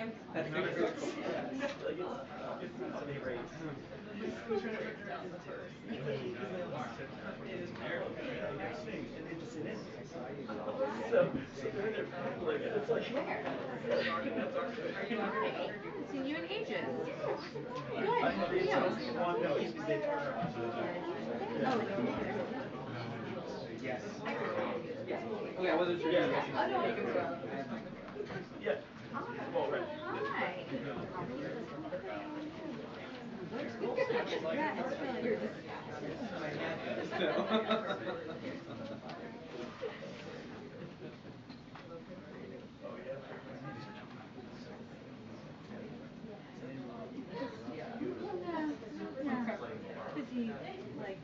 Haven't seen you in ages. Good. How are you? Okay, I wasn't sure. Hi. Yeah, it's really yeah. Busy, like,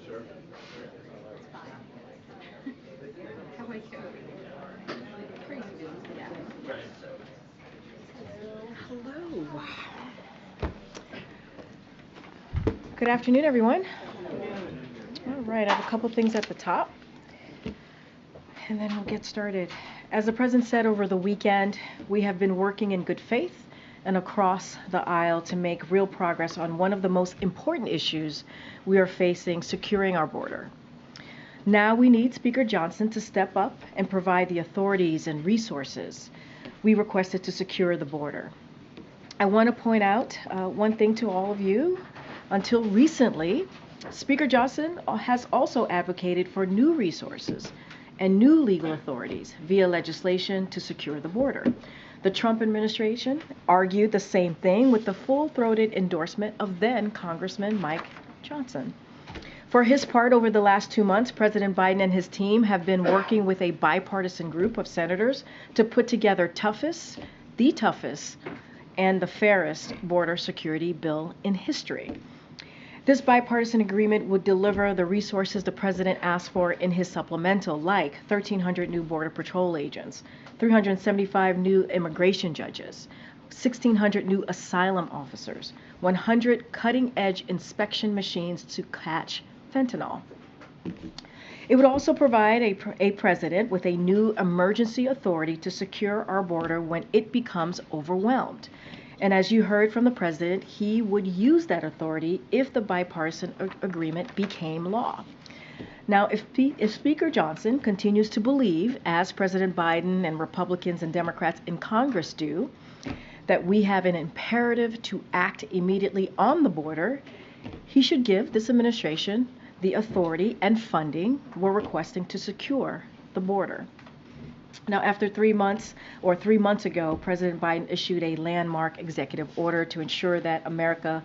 Sure. it's fine. How about you? Crazy busy, yeah. Hello. Good afternoon, everyone. All right, I have a couple things at the top, and then we'll get started. As the President said over the weekend, we have been working in good faith and across the aisle to make real progress on one of the most important issues we are facing, securing our border. Now we need Speaker Johnson to step up and provide the authorities and resources we requested to secure the border. I want to point out one thing to all of you. Until recently, Speaker Johnson has also advocated for new resources and new legal authorities via legislation to secure the border. The Trump administration argued the same thing with the full-throated endorsement of then Congressman Mike Johnson. For his part, over the last 2 months, President Biden and his team have been working with a bipartisan group of senators to put together the toughest, and the fairest border security bill in history. This bipartisan agreement would deliver the resources the president asked for in his supplemental, like 1,300 new Border Patrol agents, 375 new immigration judges, 1,600 new asylum officers, 100 cutting-edge inspection machines to catch fentanyl. It would also provide a president with a new emergency authority to secure our border when it becomes overwhelmed. And as you heard from the president, he would use that authority if the bipartisan agreement became law. Now, if Speaker Johnson continues to believe, as President Biden and Republicans and Democrats in Congress do, that we have an imperative to act immediately on the border, he should give this administration the authority and funding we're requesting to secure the border. Now, after 3 months, or 3 months ago, President Biden issued a landmark executive order to ensure that America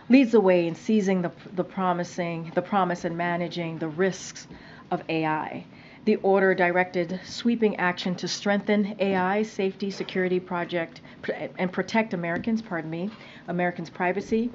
leads the way in seizing the promise and managing the risks of AI. The order directed sweeping action to strengthen AI safety, security project, and protect Americans' privacy,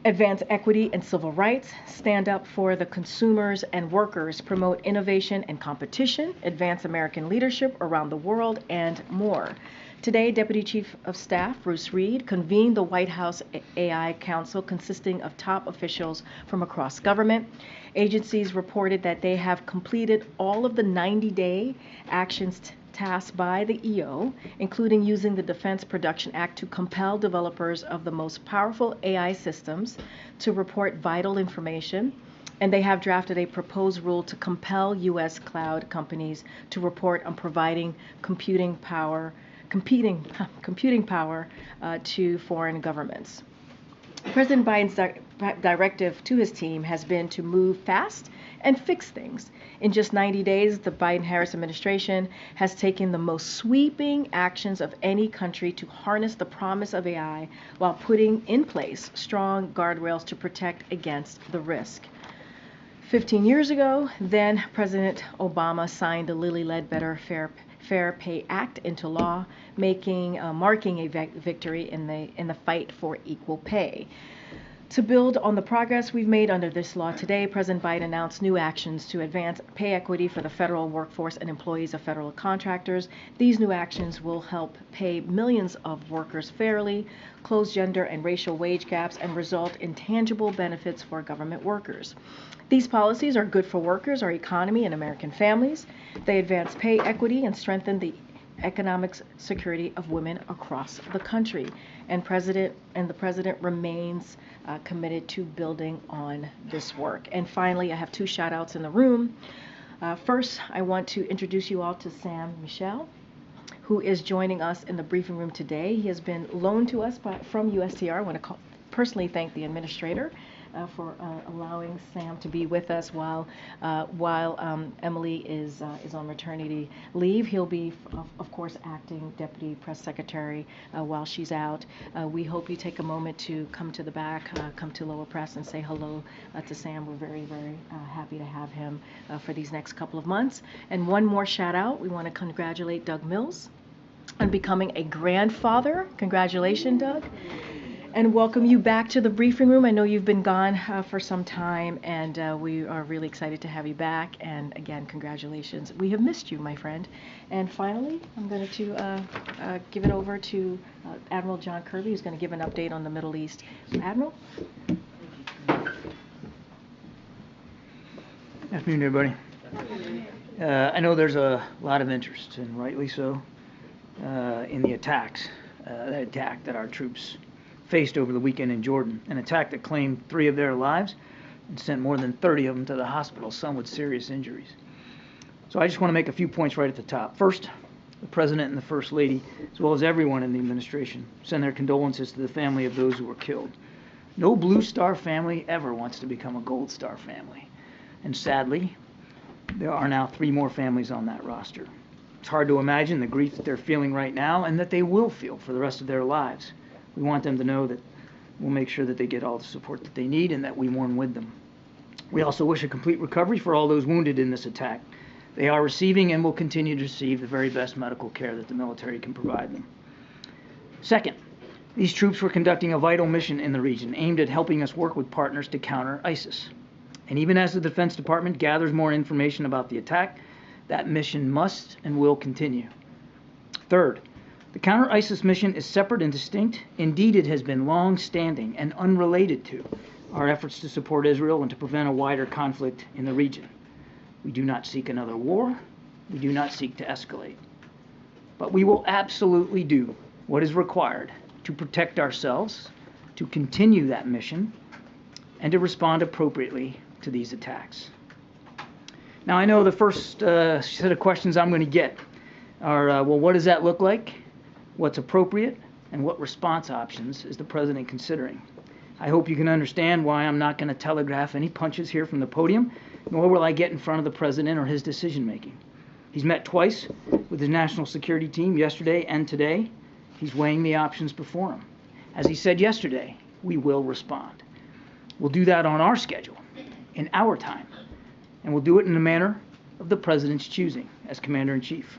advance equity and civil rights, stand up for the consumers and workers, promote innovation and competition, advance American leadership around the world, and more. Today, Deputy Chief of Staff Bruce Reed convened the White House AI Council consisting of top officials from across government. Agencies reported that they have completed all of the 90-day actions tasked by the EO, including using the Defense Production Act to compel developers of the most powerful AI systems to report vital information. And they have drafted a proposed rule to compel U.S. cloud companies to report on providing computing power to foreign governments. President Biden's directive to his team has been to move fast and fix things. In just 90 days, the Biden-Harris administration has taken the most sweeping actions of any country to harness the promise of AI while putting in place strong guardrails to protect against the risk. 15 years ago, then President Obama signed the Lilly Ledbetter Fair Pay Act into law, marking a victory in the fight for equal pay. To build on the progress we've made under this law today, President Biden announced new actions to advance pay equity for the federal workforce and employees of federal contractors. These new actions will help pay millions of workers fairly, close gender and racial wage gaps, and result in tangible benefits for government workers. These policies are good for workers, our economy, and American families. They advance pay equity and strengthen the economic security of women across the country. And the president remains committed to building on this work. And finally, I have 2 shout outs in the room. First, I want to introduce you all to Sam Michel, who is joining us in the briefing room today. He has been loaned to us from USTR. I want to personally thank the administrator for allowing Sam to be with us while Emily is on maternity leave. He'll be, of course, acting Deputy Press Secretary while she's out. We hope you take a moment to come to the back, come to Lower Press, and say hello to Sam. We're very, very happy to have him for these next couple of months. And one more shout out, we want to congratulate Doug Mills on becoming a grandfather. Congratulations, Doug. And welcome you back to the briefing room. I know you've been gone for some time, and we are really excited to have you back. And again, congratulations. We have missed you, my friend. And finally, I'm going to give it over to Admiral John Kirby, who's going to give an update on the Middle East. Admiral? Good afternoon, everybody. I know there's a lot of interest, and rightly so, in the attacks, that attack that our troops faced over the weekend in Jordan, an attack that claimed 3 of their lives and sent more than 30 of them to the hospital, some with serious injuries. So I just want to make a few points right at the top. First, the President and the First Lady, as well as everyone in the administration, send their condolences to the family of those who were killed. No Blue Star family ever wants to become a Gold Star family. And sadly, there are now 3 more families on that roster. It's hard to imagine the grief that they're feeling right now and that they will feel for the rest of their lives. We want them to know that we'll make sure that they get all the support that they need and that we mourn with them. We also wish a complete recovery for all those wounded in this attack. They are receiving and will continue to receive the very best medical care that the military can provide them. Second, these troops were conducting a vital mission in the region aimed at helping us work with partners to counter ISIS. And even as the Defense Department gathers more information about the attack, that mission must and will continue. Third, the counter-ISIS mission is separate and distinct. Indeed, it has been long-standing and unrelated to our efforts to support Israel and to prevent a wider conflict in the region. We do not seek another war. We do not seek to escalate. But we will absolutely do what is required to protect ourselves, to continue that mission, and to respond appropriately to these attacks. Now, I know the first set of questions I'm going to get are, well, what does that look like? What's appropriate, and what response options is the President considering? I hope you can understand why I'm not going to telegraph any punches here from the podium, nor will I get in front of the President or his decision-making. He's met twice with his national security team, yesterday and today. He's weighing the options before him. As he said yesterday, we will respond. We'll do that on our schedule, in our time, and we'll do it in the manner of the President's choosing as Commander-in-Chief.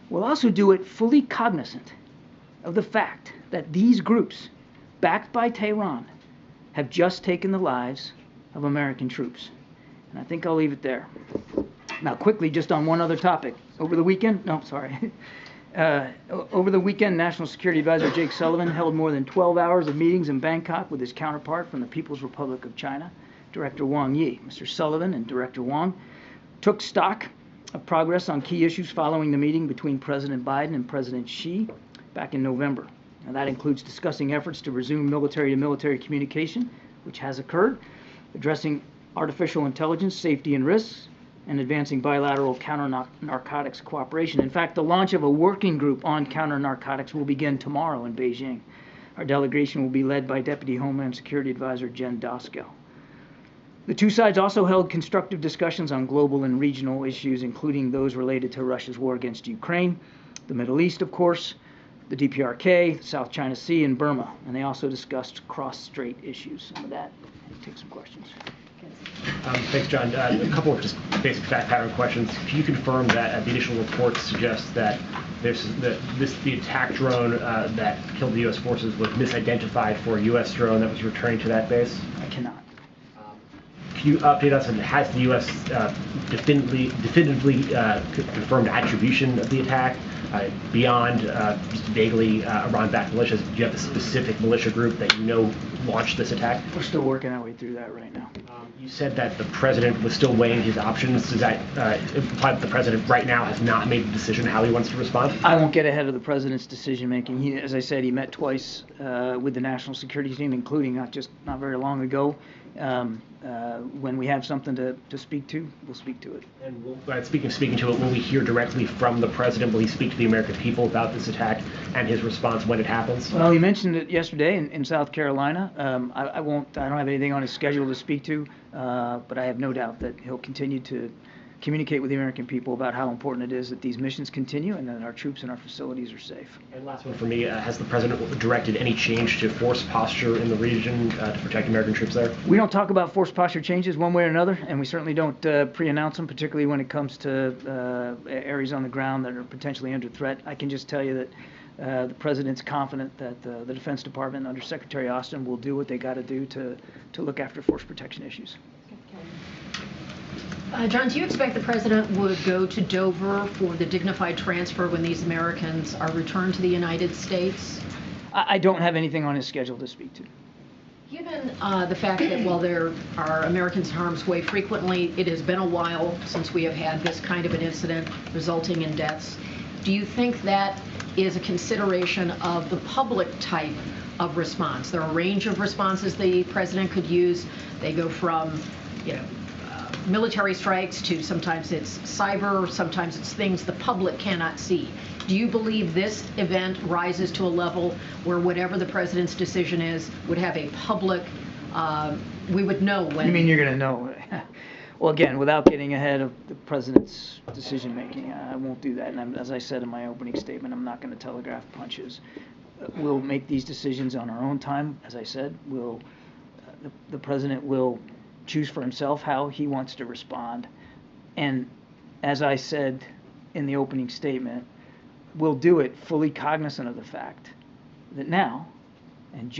We'll also do it fully cognizant of the fact that these groups, backed by Tehran, have just taken the lives of American troops. And I think I'll leave it there. Now, quickly, just on one other topic. Over the weekend, National Security Advisor Jake Sullivan held more than 12 hours of meetings in Bangkok with his counterpart from the People's Republic of China, Director Wang Yi. Mr. Sullivan and Director Wang took stock of progress on key issues following the meeting between President Biden and President Xi back in November. Now, that includes discussing efforts to resume military-to-military communication, which has occurred, addressing artificial intelligence, safety and risks, and advancing bilateral counter-narcotics cooperation. In fact, the launch of a working group on counter-narcotics will begin tomorrow in Beijing. Our delegation will be led by Deputy Homeland Security Advisor Jen Doskell. The 2 sides also held constructive discussions on global and regional issues, including those related to Russia's war against Ukraine, the Middle East, of course, the DPRK, the South China Sea, and Burma. And they also discussed cross-strait issues. Some of that. Take some questions. Thanks, John. A couple of just basic fact pattern questions. Can you confirm that the initial reports suggest that the attack drone that killed the U.S. forces was misidentified for a U.S. drone that was returning to that base? I cannot. Can you update us on has the U.S. definitively confirmed attribution of the attack beyond just vaguely Iran-backed militias? Do you have a specific militia group that you know launched this attack? We're still working our way through that right now. You said that the president was still weighing his options. Does that imply that the president right now has not made a decision how he wants to respond? I won't get ahead of the president's decision making. He, as I said, he met twice with the national security team, including not very long ago. When we have something to speak to, we'll speak to it. And speaking to it, will we hear directly from the president? Will he speak to the American people about this attack and his response when it happens? Well, he mentioned it yesterday in South Carolina. I don't have anything on his schedule to speak to, but I have no doubt that he'll continue to communicate with the American people about how important it is that these missions continue and that our troops and our facilities are safe. And last one for me, has the president directed any change to force posture in the region to protect American troops there? We don't talk about force posture changes one way or another, and we certainly don't pre-announce them, particularly when it comes to areas on the ground that are potentially under threat. I can just tell you that the president's confident that the Defense Department under Secretary Austin will do what they got to do to look after force protection issues. John, do you expect the president would go to Dover for the dignified transfer when these Americans are returned to the United States? I don't have anything on his schedule to speak to. Given the fact that while there are Americans in harm's way frequently, it has been a while since we have had this kind of an incident resulting in deaths. Do you think that is a consideration of the public type of response? There are a range of responses the president could use. They go from, military strikes to sometimes it's cyber, sometimes it's things the public cannot see. Do you believe this event rises to a level where whatever the president's decision is would have a public, we would know when? You mean you're going to know? Well, again, without getting ahead of the president's decision making, I won't do that. And as I said in my opening statement, I'm not going to telegraph punches. We'll make these decisions on our own time. As I said, the president will choose for himself how he wants to respond. And as I said in the opening statement, we'll do it fully cognizant of the fact that now, and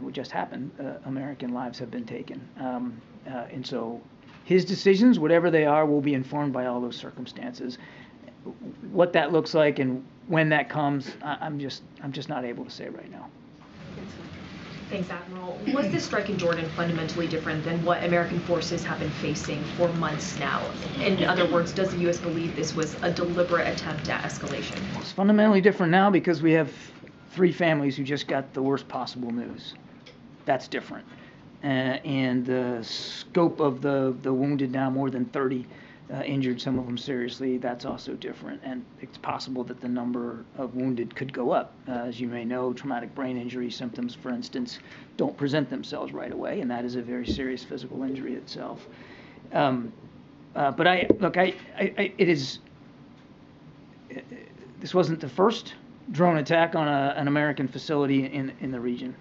what just happened, American lives have been taken. And so his decisions, whatever they are, will be informed by all those circumstances. What that looks like and when that comes, I'm just not able to say right now. Thanks, Admiral. Was this strike in Jordan fundamentally different than what American forces have been facing for months now? In other words, does the U.S. believe this was a deliberate attempt at escalation? It's fundamentally different now because we have 3 families who just got the worst possible news. That's different. And the scope of the wounded now, more than 30 injured, some of them seriously, that's also different. And it's possible that the number of wounded could go up. As you may know, traumatic brain injury symptoms, for instance, don't present themselves right away, and that is a very serious physical injury itself. But this wasn't the first drone attack on an American facility in the region.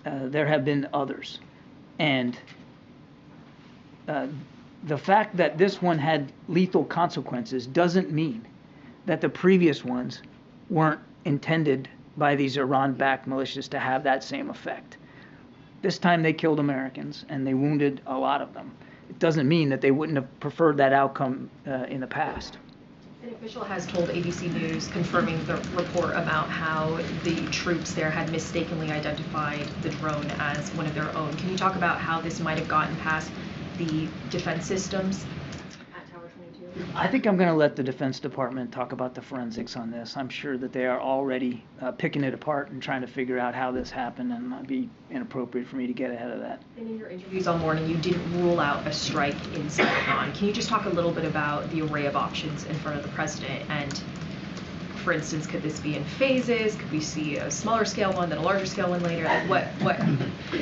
There have been others. And the fact that this one had lethal consequences doesn't mean that the previous ones weren't intended by these Iran-backed militias to have that same effect. This time they killed Americans and they wounded a lot of them. It doesn't mean that they wouldn't have preferred that outcome in the past. An official has told ABC News, confirming the report about how the troops there had mistakenly identified the drone as one of their own. Can you talk about how this might have gotten past the defense systems at Tower 22? I think I'm going to let the Defense Department talk about the forensics on this. I'm sure that they are already picking it apart and trying to figure out how this happened, and it'd be inappropriate for me to get ahead of that. And in your interviews all morning, you didn't rule out a strike inside Iran. Can you just talk a little bit about the array of options in front of the president? And, for instance, could this be in phases? Could we see a smaller scale one, then a larger scale one later? Like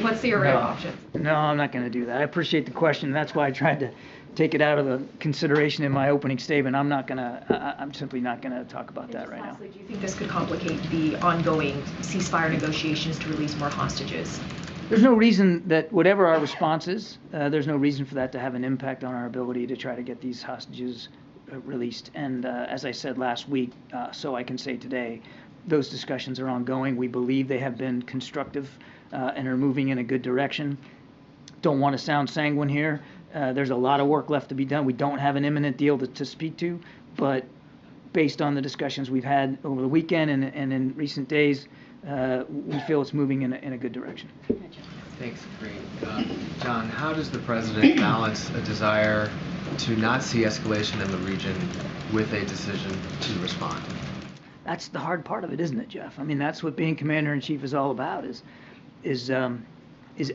what's the array of options? No, I'm not going to do that. I appreciate the question. That's why I tried to take it out of the consideration in my opening statement. I'm simply not going to talk about that right now. Do you think this could complicate the ongoing ceasefire negotiations to release more hostages? There's no reason that whatever our response is, there's no reason for that to have an impact on our ability to try to get these hostages released. And as I said last week, so I can say today, those discussions are ongoing. We believe they have been constructive and are moving in a good direction. Don't want to sound sanguine here. There's a lot of work left to be done. We don't have an imminent deal to speak to, but based on the discussions we've had over the weekend and in recent days, we feel it's moving in a good direction. Thanks, Karine. John, how does the president balance a desire to not see escalation in the region with a decision to respond? That's the hard part of it, isn't it, Jeff? I mean, that's what being commander-in-chief is all about, is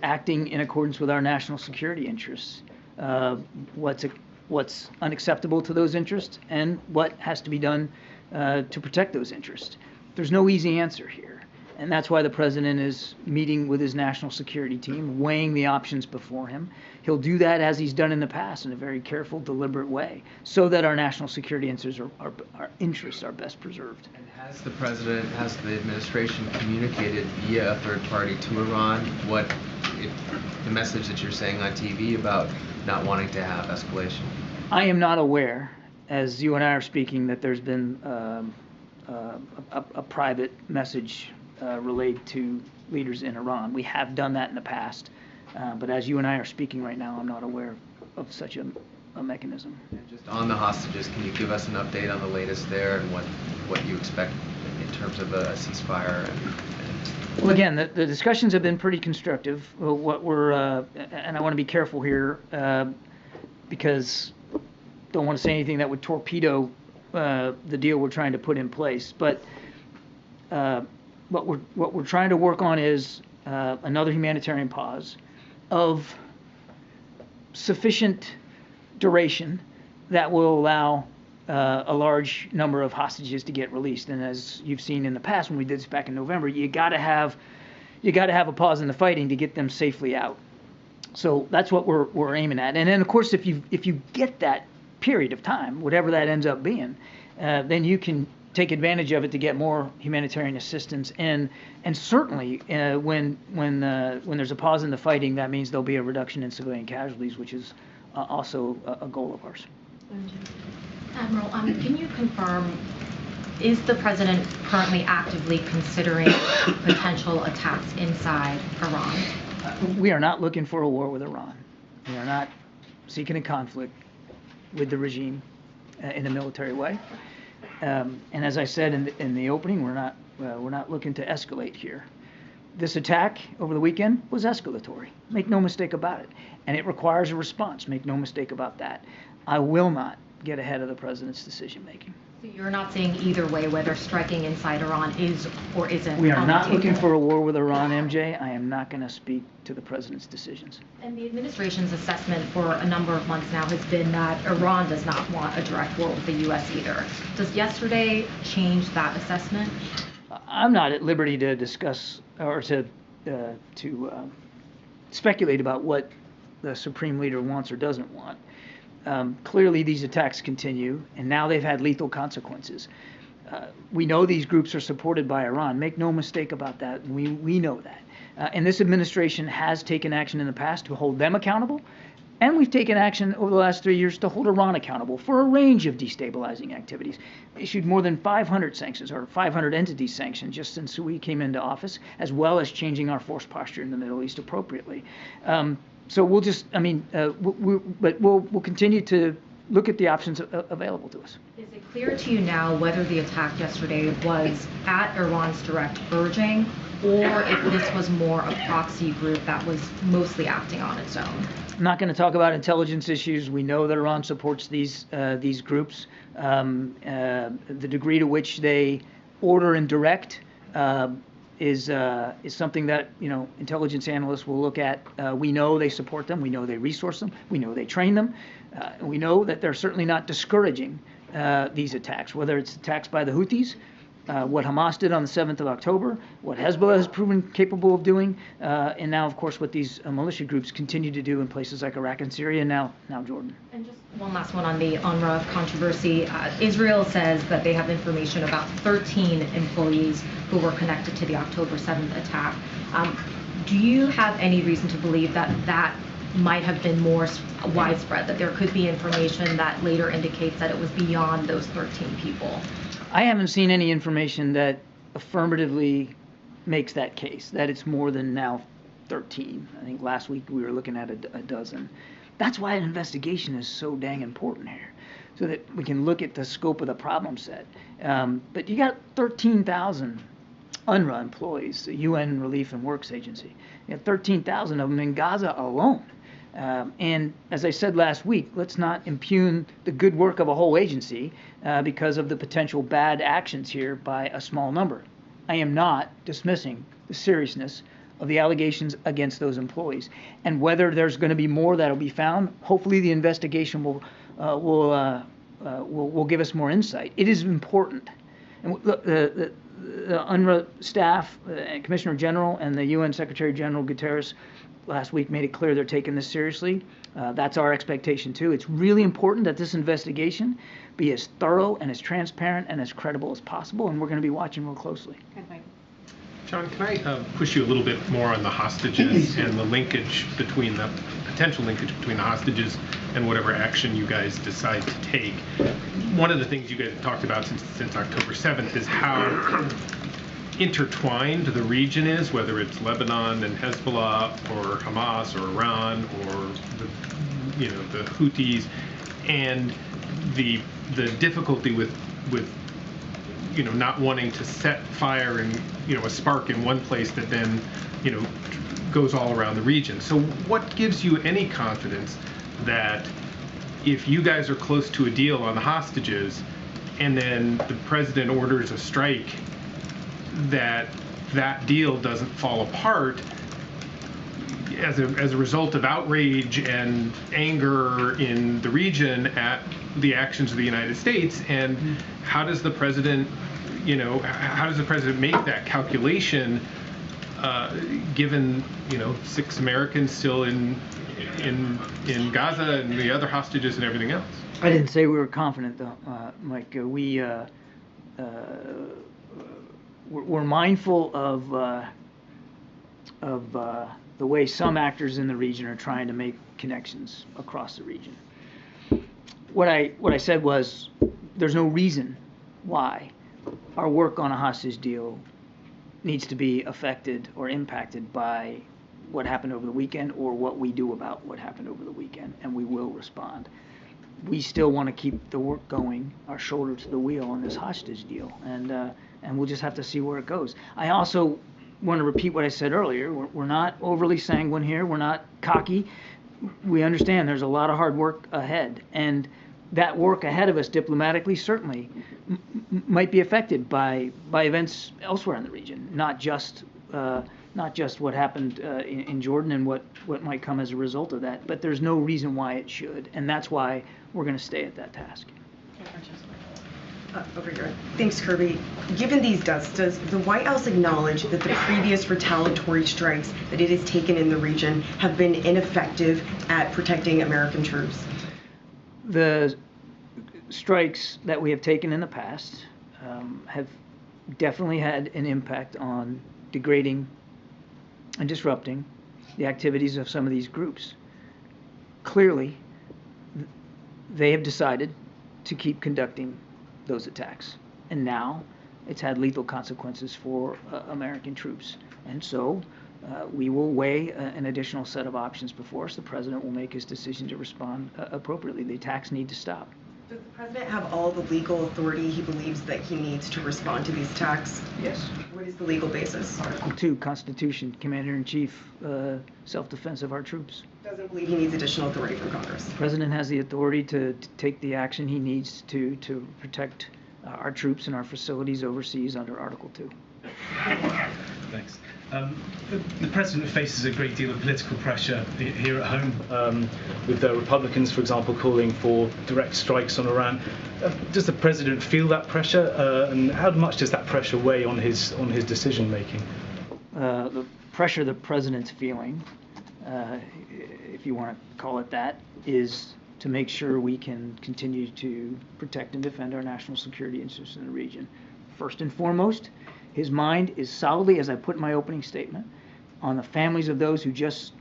acting in accordance with our national security interests. What's unacceptable to those interests and what has to be done to protect those interests. There's no easy answer here. And that's why the president is meeting with his national security team, weighing the options before him. He'll do that as he's done in the past in a very careful, deliberate way, so that our national security interests are best preserved. And has the administration communicated via a third party to Iran the message that you're saying on TV about not wanting to have escalation? I am not aware, as you and I are speaking, that there's been a private message relayed to leaders in Iran. We have done that in the past, but as you and I are speaking right now, I'm not aware of such a mechanism. And just on the hostages, can you give us an update on the latest there and what you expect in terms of a ceasefire? Well, again, the discussions have been pretty constructive. And I want to be careful here because don't want to say anything that would torpedo the deal we're trying to put in place. But what we're trying to work on is another humanitarian pause of sufficient duration that will allow a large number of hostages to get released. And as you've seen in the past when we did this back in November, you got to have a pause in the fighting to get them safely out. So that's what we're aiming at. And then of course, if you get that period of time, whatever that ends up being, then you can take advantage of it to get more humanitarian assistance. And certainly when there's a pause in the fighting, that means there'll be a reduction in civilian casualties, which is also a goal of ours. Admiral, can you confirm, is the president currently actively considering potential attacks inside Iran? We are not looking for a war with Iran. We are not seeking a conflict with the regime in a military way. And as I said in the opening, we're not looking to escalate here. This attack over the weekend was escalatory. Make no mistake about it. And it requires a response. Make no mistake about that. I will not get ahead of the president's decision making. So you're not saying either way whether striking inside Iran is or isn't. We are not looking for a war with Iran, MJ. I am not going to speak to the president's decisions. And the administration's assessment for a number of months now has been that Iran does not want a direct war with the U.S. either. Does yesterday change that assessment? I'm not at liberty to discuss or to speculate about what the Supreme Leader wants or doesn't want. Clearly, these attacks continue, and now they've had lethal consequences. We know these groups are supported by Iran. Make no mistake about that. We know that. And this administration has taken action in the past to hold them accountable, and we've taken action over the last 3 years to hold Iran accountable for a range of destabilizing activities. Issued more than 500 sanctions, or 500 entities sanctioned, just since we came into office, as well as changing our force posture in the Middle East appropriately. So we'll just, we'll continue to look at the options available to us. Is it clear to you now whether the attack yesterday was at Iran's direct urging, or if this was more a proxy group that was mostly acting on its own? I'm not going to talk about intelligence issues. We know that Iran supports these groups. The degree to which they order and direct is something that intelligence analysts will look at. We know they support them. We know they resource them. We know they train them. We know that they're certainly not discouraging these attacks, whether it's attacks by the Houthis, what Hamas did on the 7th of October, what Hezbollah has proven capable of doing, and now, of course, what these militia groups continue to do in places like Iraq and Syria, and now Jordan. And just one last one on the UNRWA controversy. Israel says that they have information about 13 employees who were connected to the October 7th attack. Do you have any reason to believe that that might have been more widespread, that there could be information that later indicates that it was beyond those 13 people? I haven't seen any information that affirmatively makes that case, that it's more than now 13. I think last week we were looking at a dozen. That's why an investigation is so dang important here, so that we can look at the scope of the problem set. But you got 13,000 UNRWA employees, the UN Relief and Works Agency. You have 13,000 of them in Gaza alone. And as I said last week, let's not impugn the good work of a whole agency because of the potential bad actions here by a small number. I am not dismissing the seriousness of the allegations against those employees, and whether there's going to be more that will be found. Hopefully, the investigation will give us more insight. It is important, and look, the UNRWA staff, Commissioner General, and the UN Secretary General Guterres last week made it clear they're taking this seriously. That's our expectation too. It's really important that this investigation be as thorough and as transparent and as credible as possible, and we're going to be watching real closely. John, can I push you a little bit more on the hostages and the linkage between the potential linkage between the hostages and whatever action you guys decide to take? One of the things you guys have talked about since October 7th is how intertwined the region is, whether it's Lebanon and Hezbollah or Hamas or Iran or the Houthis, and the difficulty with not wanting to set fire and a spark in one place that then goes all around the region. So what gives you any confidence that if you guys are close to a deal on the hostages and then the president orders a strike, that deal doesn't fall apart as a result of outrage and anger in the region at the actions of the United States? And how does the president make that calculation, given 6 Americans still in Gaza and the other hostages and everything else? I didn't say we were confident, though, Mike. We're mindful of the way some actors in the region are trying to make connections across the region. What I said was there's no reason why our work on a hostage deal needs to be affected or impacted by what happened over the weekend or what we do about what happened over the weekend, and we will respond. We still want to keep the work going, our shoulder to the wheel on this hostage deal, and we'll just have to see where it goes. I also want to repeat what I said earlier. We're not overly sanguine here. We're not cocky. We understand there's a lot of hard work ahead, and that work ahead of us diplomatically certainly might be affected by events elsewhere in the region, not just what happened in Jordan and what might come as a result of that. But there's no reason why it should, and that's why we're going to stay at that task. Over here. Thanks, Kirby. Given these deaths, does the White House acknowledge that the previous retaliatory strikes that it has taken in the region have been ineffective at protecting American troops? The strikes that we have taken in the past have definitely had an impact on degrading and disrupting the activities of some of these groups. Clearly, they have decided to keep conducting those attacks, and now it's had lethal consequences for American troops. And so we will weigh an additional set of options before us. The president will make his decision to respond appropriately. The attacks need to stop. Does the president have all the legal authority he believes that he needs to respond to these attacks? Yes. What is the legal basis? Article 2, Constitution, Commander-in-Chief, self-defense of our troops. Doesn't believe he needs additional authority from Congress. The president has the authority to take the action he needs to protect our troops and our facilities overseas under Article 2. Thanks. The president faces a great deal of political pressure here at home, with the Republicans, for example, calling for direct strikes on Iran. Does the president feel that pressure, and how much does that pressure weigh on his decision making? The pressure the president's feeling, if you want to call it that, is to make sure we can continue to protect and defend our national security interests in the region. First and foremost, his mind is solidly, as I put in my opening statement, on the families of those who just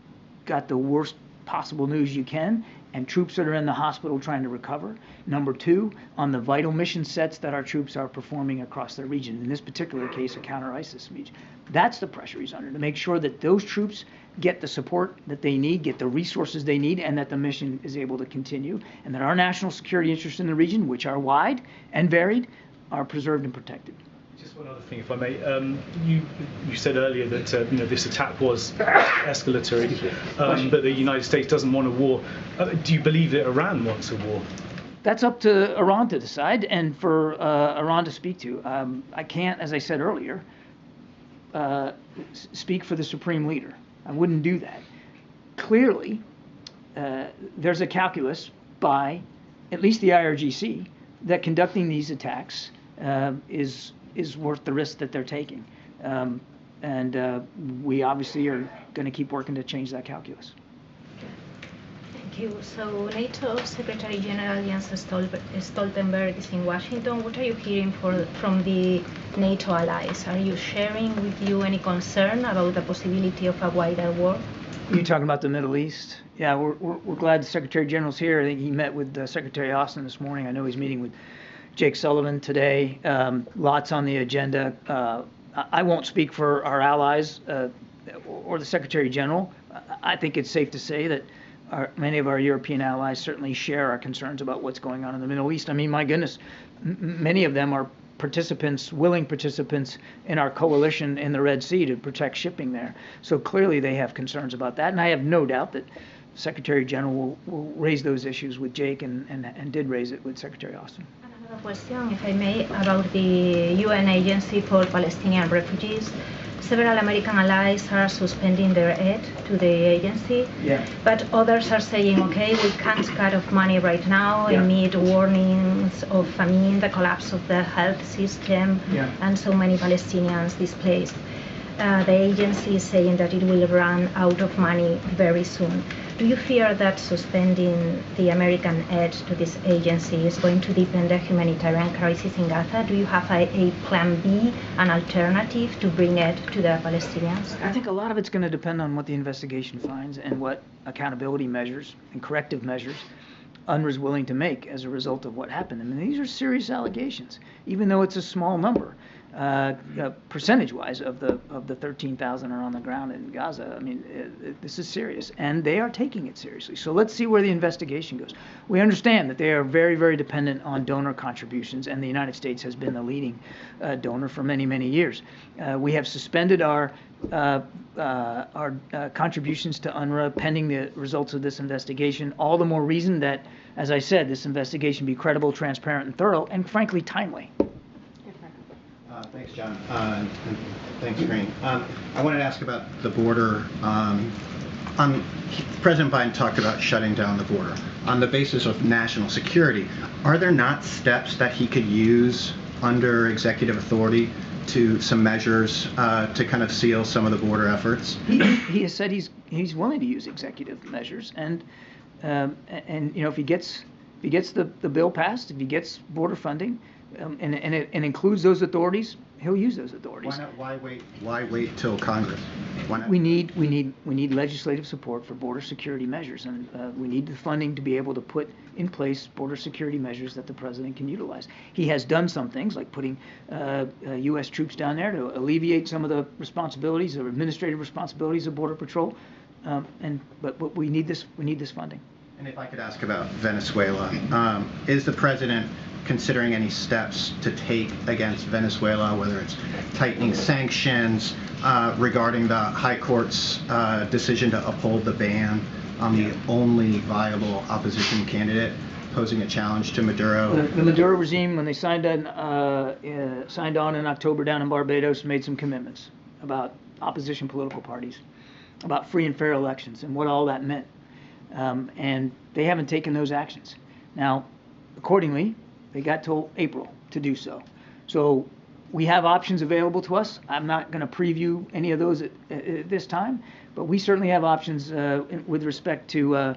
got the worst possible news you can, and troops that are in the hospital trying to recover. Number 2, on the vital mission sets that our troops are performing across the region, in this particular case, a counter-ISIS region. That's the pressure he's under, to make sure that those troops get the support that they need, get the resources they need, and that the mission is able to continue, and that our national security interests in the region, which are wide and varied, are preserved and protected. Just one other thing, if I may. You said earlier that this attack was escalatory, but the United States doesn't want a war. Do you believe that Iran wants a war? That's up to Iran to decide, and for Iran to speak to. I can't, as I said earlier, speak for the supreme leader. I wouldn't do that. Clearly, there's a calculus by at least the IRGC that conducting these attacks is worth the risk that they're taking. We obviously are going to keep working to change that calculus. Thank you. So NATO Secretary General Jens Stoltenberg is in Washington. What are you hearing from the NATO allies? Are you sharing with you any concern about the possibility of a wider war? You talking about the Middle East? Yeah, we're glad the Secretary General's here. I think he met with Secretary Austin this morning. I know he's meeting with Jake Sullivan today. Lots on the agenda. I won't speak for our allies or the Secretary General. I think it's safe to say that many of our European allies certainly share our concerns about what's going on in the Middle East. I mean, my goodness, many of them are participants, willing participants in our coalition in the Red Sea to protect shipping there. So clearly they have concerns about that. And I have no doubt that Secretary General will raise those issues with Jake and did raise it with Secretary Austin. Another question, if I may, about the UN Agency for Palestinian Refugees. Several American allies are suspending their aid to the agency, but others are saying, okay, we can't cut off money right now amid warnings of famine, the collapse of the health system, and so many Palestinians displaced. The agency is saying that it will run out of money very soon. Do you fear that suspending the American aid to this agency is going to deepen the humanitarian crisis in Gaza? Do you have a plan B, an alternative to bring aid to the Palestinians? I think a lot of it's going to depend on what the investigation finds and what accountability measures and corrective measures UNRWA is willing to make as a result of what happened. I mean, these are serious allegations, even though it's a small number. Percentage-wise of the 13,000 are on the ground in Gaza. I mean, this is serious, and they are taking it seriously. So let's see where the investigation goes. We understand that they are very, very dependent on donor contributions, and the United States has been the leading donor for many, many years. We have suspended our contributions to UNRWA pending the results of this investigation. All the more reason that, as I said, this investigation be credible, transparent, and thorough, and frankly, timely. Thanks, John. And thanks, Karine. I wanted to ask about the border. President Biden talked about shutting down the border. On the basis of national security, are there not steps that he could use under executive authority to some measures to kind of seal some of the border efforts? He has said he's willing to use executive measures, and if he gets the bill passed, if he gets border funding, and it includes those authorities, he'll use those authorities. Why wait? Why wait till Congress? Why not? We need legislative support for border security measures, and we need the funding to be able to put in place border security measures that the president can utilize. He has done some things like putting U.S. troops down there to alleviate some of the responsibilities or administrative responsibilities of Border Patrol, but we need this funding. And if I could ask about Venezuela, is the president considering any steps to take against Venezuela, whether it's tightening sanctions, regarding the High Court's decision to uphold the ban on the only viable opposition candidate posing a challenge to Maduro? The Maduro regime, when they signed on in October down in Barbados, made some commitments about opposition political parties, about free and fair elections, and what all that meant. And they haven't taken those actions. Now, accordingly, they got till April to do so. So we have options available to us. I'm not going to preview any of those at this time, but we certainly have options with respect to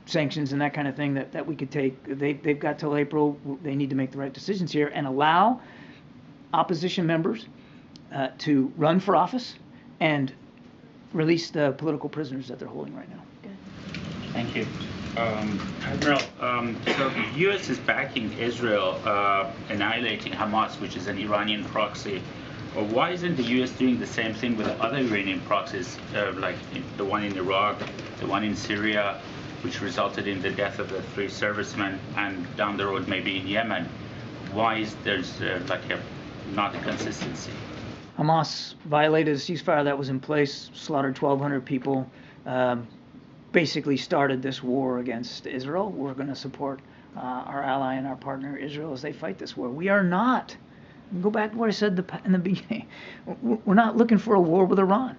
sanctions and that kind of thing that we could take. They've got till April. They need to make the right decisions here and allow opposition members to run for office and release the political prisoners that they're holding right now. Thank you. Admiral, so the U.S. is backing Israel annihilating Hamas, which is an Iranian proxy. Why isn't the U.S. doing the same thing with other Iranian proxies, like the one in Iraq, the one in Syria, which resulted in the death of the 3 servicemen, and down the road maybe in Yemen? Why is there's like a not a consistency? Hamas violated a ceasefire that was in place, slaughtered 1,200 people, basically started this war against Israel. We're going to support our ally and our partner Israel as they fight this war. We are not, go back to what I said in the beginning, we're not looking for a war with Iran.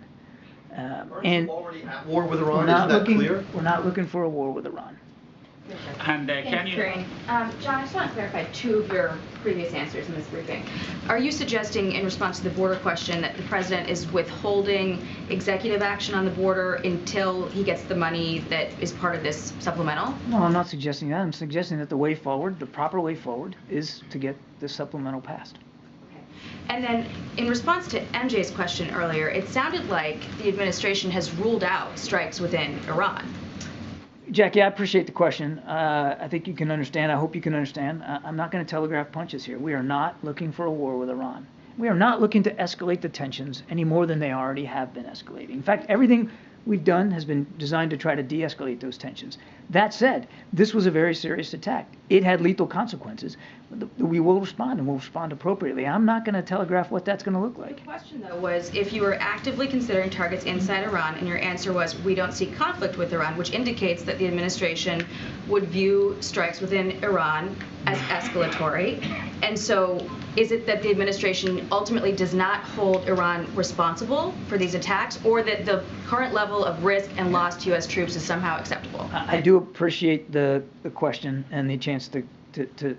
And already at war with Iran, isn't that clear? We're not looking for a war with Iran. And can you... Karine. John, I just want to clarify two of your previous answers in this briefing. Are you suggesting, in response to the border question, that the president is withholding executive action on the border until he gets the money that is part of this supplemental? No, I'm not suggesting that. I'm suggesting that the way forward, the proper way forward, is to get this supplemental passed. And then, in response to MJ's question earlier, it sounded like the administration has ruled out strikes within Iran. Jackie, I appreciate the question. I think you can understand. I hope you can understand. I'm not going to telegraph punches here. We are not looking for a war with Iran. We are not looking to escalate the tensions any more than they already have been escalating. In fact, everything we've done has been designed to try to de-escalate those tensions. That said, this was a very serious attack. It had lethal consequences. We will respond, and we'll respond appropriately. I'm not going to telegraph what that's going to look like. The question, though, was if you were actively considering targets inside Iran, and your answer was, we don't see conflict with Iran, which indicates that the administration would view strikes within Iran as escalatory. And so is it that the administration ultimately does not hold Iran responsible for these attacks, or that the current level of risk and loss to U.S. troops is somehow acceptable? I do appreciate the question and the chance to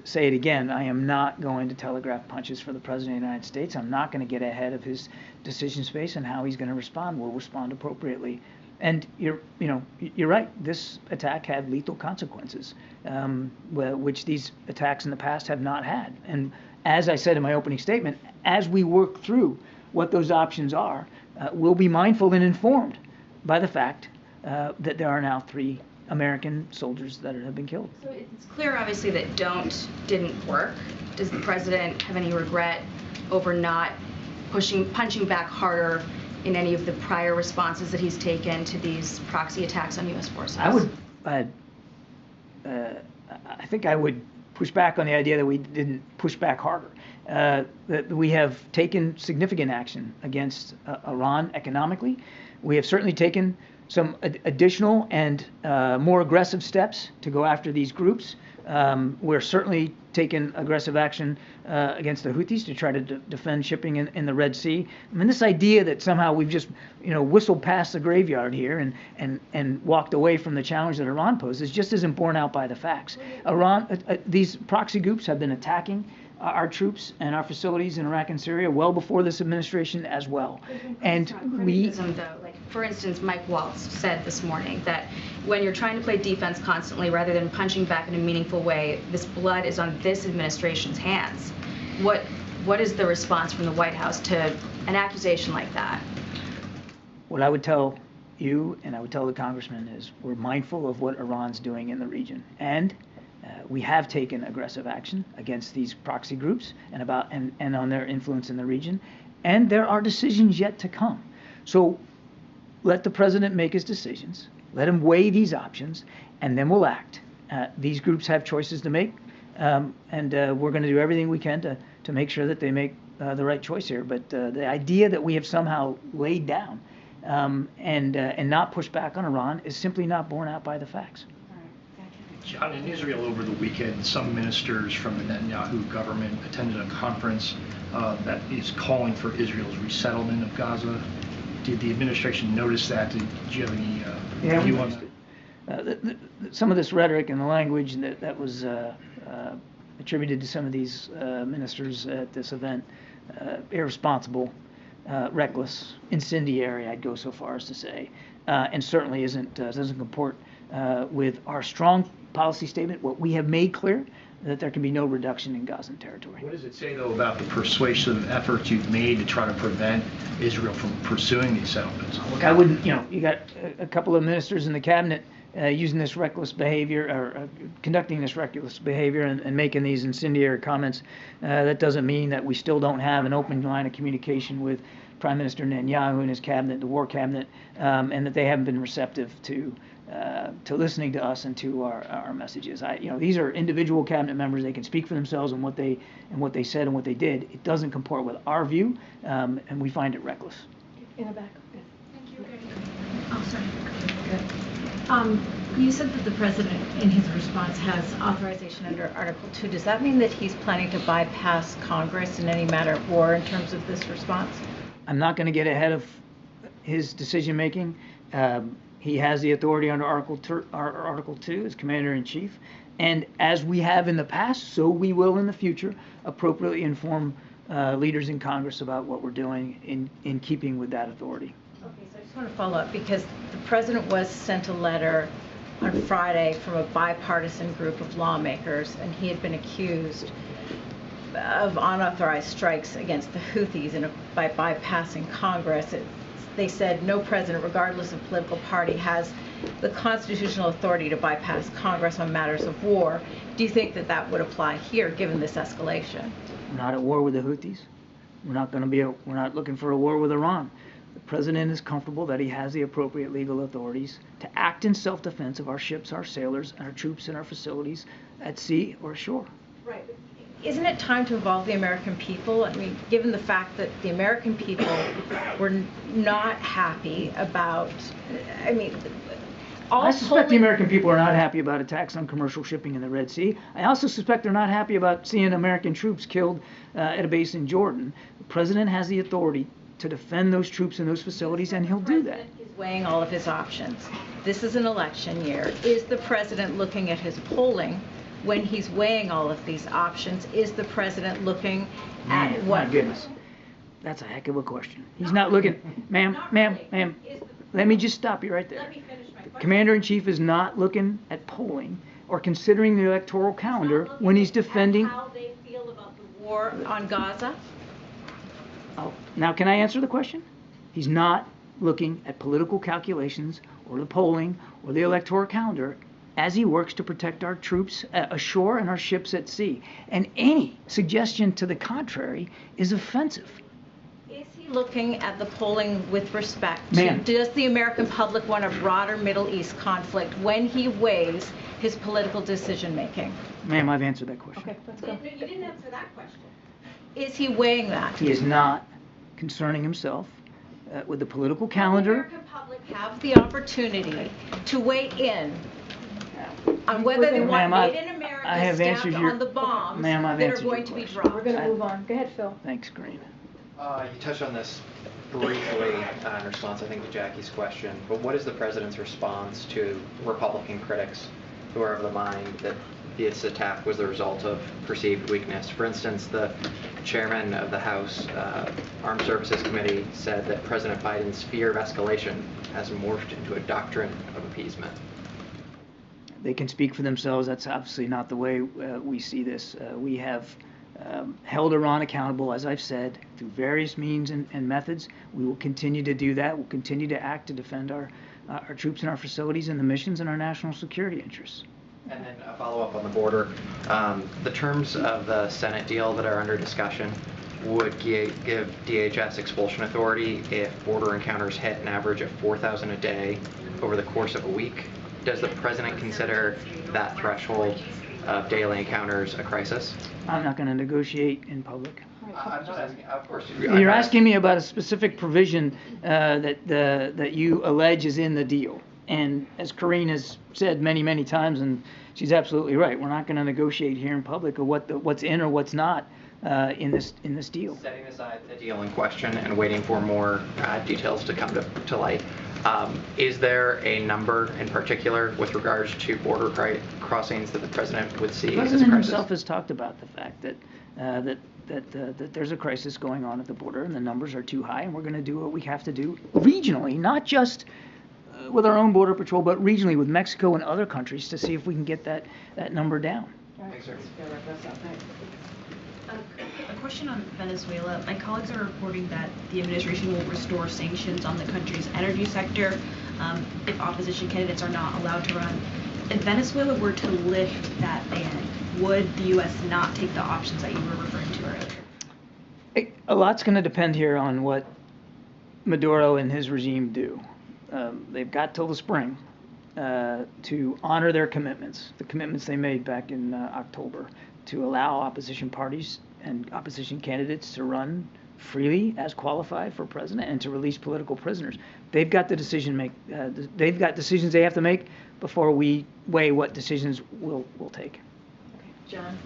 say it again. I am not going to telegraph punches for the President of the United States. I'm not going to get ahead of his decision space and how he's going to respond. We'll respond appropriately. And you're right. This attack had lethal consequences, which these attacks in the past have not had. And as I said in my opening statement, as we work through what those options are, we'll be mindful and informed by the fact that there are now 3 American soldiers that have been killed. So it's clear, obviously, that didn't work. Does the president have any regret over not punching back harder in any of the prior responses that he's taken to these proxy attacks on U.S. forces? I think I would push back on the idea that we didn't push back harder. That we have taken significant action against Iran economically. We have certainly taken some additional and more aggressive steps to go after these groups. We're certainly taking aggressive action against the Houthis to try to defend shipping in the Red Sea. I mean, this idea that somehow we've just whistled past the graveyard here and walked away from the challenge that Iran poses just isn't borne out by the facts. These proxy groups have been attacking our troops and our facilities in Iraq and Syria well before this administration as well. And for instance, Mike Waltz said this morning that when you're trying to play defense constantly rather than punching back in a meaningful way, this blood is on this administration's hands. What is the response from the White House to an accusation like that? What I would tell you and I would tell the congressman is we're mindful of what Iran's doing in the region, and we have taken aggressive action against these proxy groups and on their influence in the region, and there are decisions yet to come. So let the president make his decisions, let him weigh these options, and then we'll act. These groups have choices to make, and we're going to do everything we can to make sure that they make the right choice here. But the idea that we have somehow laid down and not pushed back on Iran is simply not borne out by the facts. John, in Israel over the weekend, some ministers from the Netanyahu government attended a conference that is calling for Israel's resettlement of Gaza. Did the administration notice that? Did you have any view on that? Some of this rhetoric and the language that was attributed to some of these ministers at this event, irresponsible, reckless, incendiary, I'd go so far as to say, and certainly doesn't comport with our strong policy statement. What we have made clear that there can be no reduction in Gazan territory. What does it say, though, about the persuasive efforts you've made to try to prevent Israel from pursuing these settlements? Look, I wouldn't, you got a couple of ministers in the cabinet using this reckless behavior or conducting this reckless behavior and making these incendiary comments. That doesn't mean that we still don't have an open line of communication with Prime Minister Netanyahu and his cabinet, the war cabinet, and that they haven't been receptive to listening to us and to our messages. These are individual cabinet members. They can speak for themselves and what they said and what they did. It doesn't comport with our view, and we find it reckless. In the back. Thank you. Oh, sorry. You said that the president, in his response, has authorization under Article 2. Does that mean that he's planning to bypass Congress in any matter of war in terms of this response? I'm not going to get ahead of his decision making. He has the authority under Article 2 as Commander-in-Chief, and as we have in the past, so we will in the future appropriately inform leaders in Congress about what we're doing in keeping with that authority. Okay, so I just want to follow up because the president was sent a letter on Friday from a bipartisan group of lawmakers, and he had been accused of unauthorized strikes against the Houthis by bypassing Congress. They said no president, regardless of political party, has the constitutional authority to bypass Congress on matters of war. Do you think that that would apply here, given this escalation? We're not at war with the Houthis. We're not looking for a war with Iran. The president is comfortable that he has the appropriate legal authorities to act in self-defense of our ships, our sailors, and our troops and our facilities at sea or ashore. Right. Isn't it time to involve the American people? I mean, given the fact that the American people were not happy about, I suspect the American people are not happy about attacks on commercial shipping in the Red Sea. I also suspect they're not happy about seeing American troops killed at a base in Jordan. The president has the authority to defend those troops and those facilities, and he'll do that. He's weighing all of his options. This is an election year. Is the president looking at his polling when he's weighing all of these options? Is the president looking at what? My goodness. That's a heck of a question. He's not looking, ma'am, let me just stop you right there. Let me finish my question. Commander-in-Chief is not looking at polling or considering the electoral calendar when he's defending. How they feel about the war on Gaza? Oh, now can I answer the question? He's not looking at political calculations or the polling or the electoral calendar as he works to protect our troops ashore and our ships at sea. And any suggestion to the contrary is offensive. Is he looking at the polling with respect to, does the American public want a broader Middle East conflict when he weighs his political decision making? Ma'am, I've answered that question. Okay, let's go. You didn't answer that question. Is he weighing that? He is not concerning himself with the political calendar. The American public have the opportunity to weigh in on whether they want Made in America stamped on the bombs that are going to be dropped. We're going to move on. Go ahead, Phil. Thanks, Karine. You touched on this briefly in response, I think, to Jackie's question, but what is the president's response to Republican critics who are of the mind that this attack was the result of perceived weakness? For instance, the chairman of the House Armed Services Committee said that President Biden's fear of escalation has morphed into a doctrine of appeasement. They can speak for themselves. That's obviously not the way we see this. We have held Iran accountable, as I've said, through various means and methods. We will continue to do that. We'll continue to act to defend our troops and our facilities and the missions and our national security interests. And then a follow-up on the border. The terms of the Senate deal that are under discussion would give DHS expulsion authority if border encounters hit an average of 4,000 a day over the course of a week. Does the president consider that threshold of daily encounters a crisis? I'm not going to negotiate in public. I'm not asking, of course. You're asking me about a specific provision that you allege is in the deal. And as Karine has said many, many times, and she's absolutely right, we're not going to negotiate here in public of what's in or what's not in this deal. Setting aside the deal in question and waiting for more details to come to light, is there a number in particular with regards to border crossings that the president would see as a crisis? The president himself has talked about the fact that there's a crisis going on at the border and the numbers are too high, and we're going to do what we have to do regionally, not just with our own border patrol, but regionally with Mexico and other countries to see if we can get that number down. Thanks, sir. A question on Venezuela. My colleagues are reporting that the administration will restore sanctions on the country's energy sector if opposition candidates are not allowed to run. If Venezuela were to lift that ban, would the U.S. not take the options that you were referring to earlier? A lot's going to depend here on what Maduro and his regime do. They've got till the spring to honor their commitments, the commitments they made back in October, to allow opposition parties and opposition candidates to run freely as qualified for president and to release political prisoners. They've got they've got decisions they have to make before we weigh what decisions we'll take. John?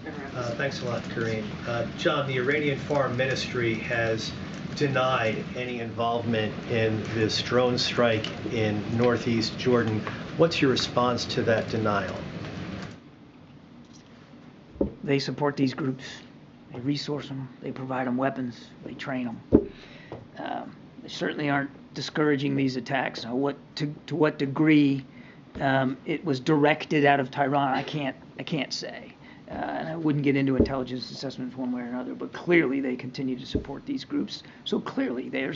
Thanks a lot, Karine. John, the Iranian Foreign Ministry has denied any involvement in this drone strike in northeast Jordan. What's your response to that denial? They support these groups. They resource them. They provide them weapons. They train them. They certainly aren't discouraging these attacks. Now, to what degree it was directed out of Tehran, I can't say. And I wouldn't get into intelligence assessments one way or another, but clearly they continue to support these groups. So clearly there